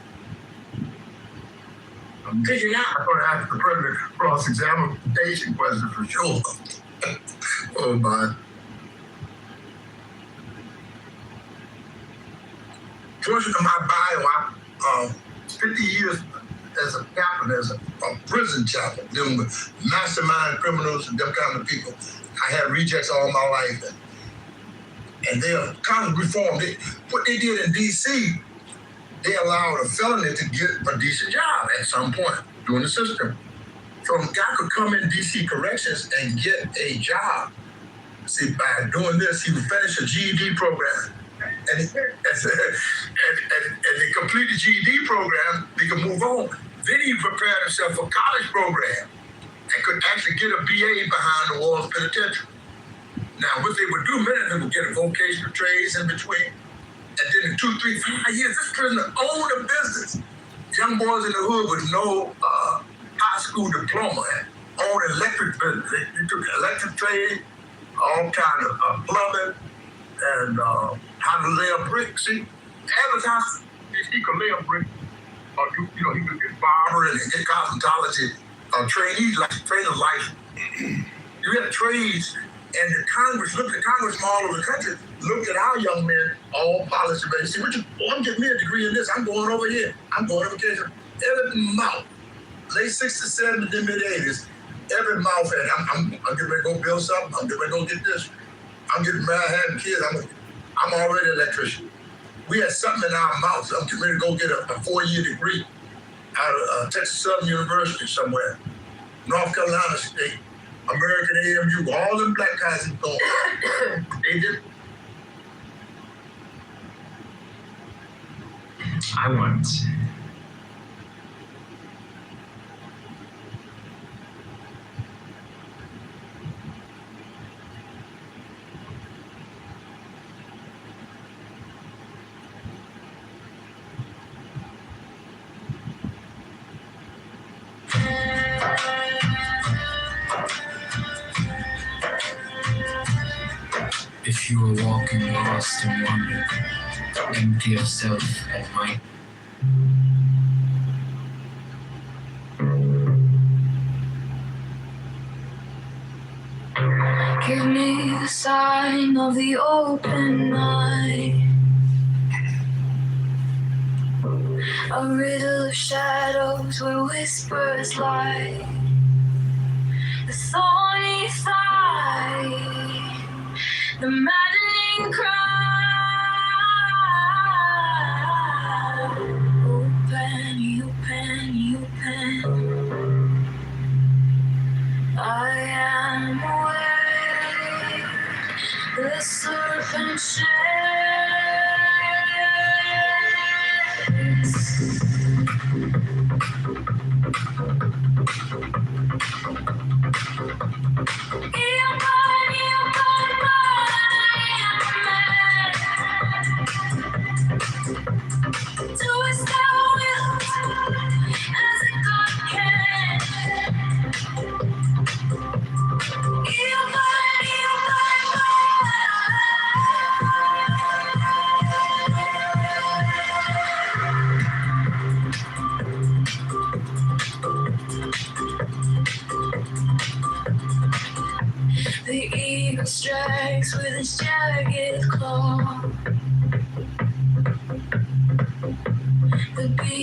Because you're not. I'm going to ask the president cross-examination question for sure. Oh my. Portion of my bio, 50 years as a captain, as a prison chaplain, dealing with mastermind criminals and them kind of people. I had rejects all my life, and they are kind of reformed. What they did in D.C., they allowed a felony to get a decent job at some point during the system. So a guy could come in D.C. corrections and get a job. See, by doing this, he would finish a GED program. And they complete the GED program, they could move on. Then he prepared himself for college program and could actually get a BA behind the walls penitentiary. Now, what they would do, many of them would get a vocational trades in between. And then in 2, 3, 5 years, this prisoner owned a business. Young boys in the hood with no high school diploma and owned electric business. They took electric trade, all kind of plumbing, and how to lay a brick. See, advertising, he could lay a brick, or he could get barber and get cosmetology, trainees, like trainer life. You had trades, and the Congress looked at Congress from all over the country, looked at our young men, all polished and see, I'm getting me a degree in this. I'm going over here. I'm going on vacation. Every mouth, late 60s, 70s, then mid 80s, every mouth had, I'm getting ready to go build something. I'm getting ready to go get this. I'm getting married, having kids. I'm already an electrician. We had something in our mouths. I'm getting ready to go get a 4-year degree out of Texas Southern University somewhere, North Carolina State, American AMU, all them black guys in gold. They did. I want if you were walking lost in wonder, empty of self and might. Give me the sign of the open eye, a riddle of shadows where whispers lie, the thorny thigh, the maddening cry.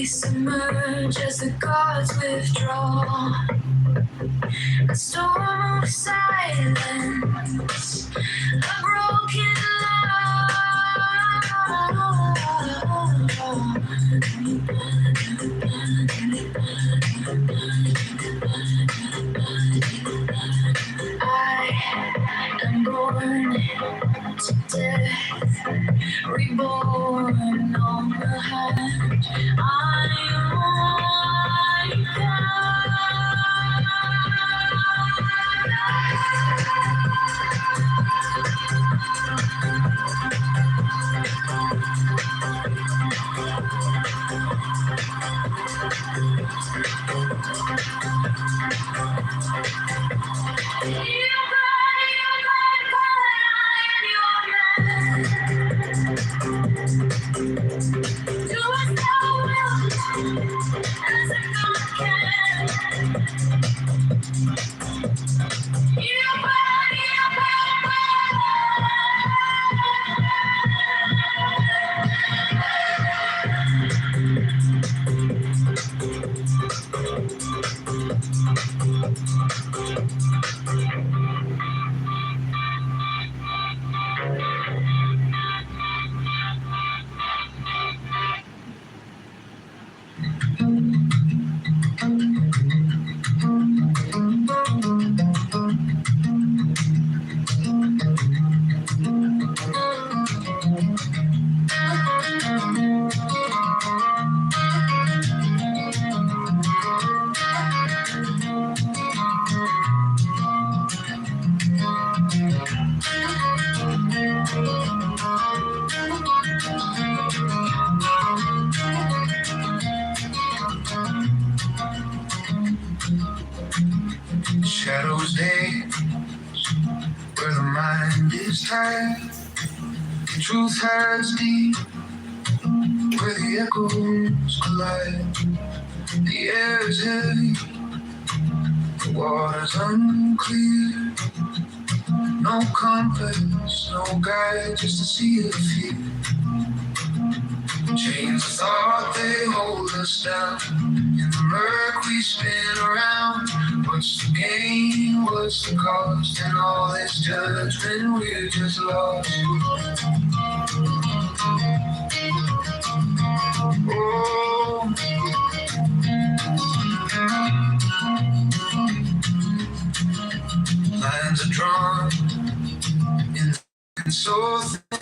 We submerge as the gods withdraw. A storm of silence, a broken I am born to death, reborn on the hand. I am shadows days where the mind is tired, truth hides deep where the echoes collide. The air is heavy, the water's unclear. No compass, no guide, just a sea of fear. Chains of thought, they hold us down. In the murk we spin around. What's the gain, what's the cost? And all this judgment, we're just lost. Oh, lines are drawn in so thin.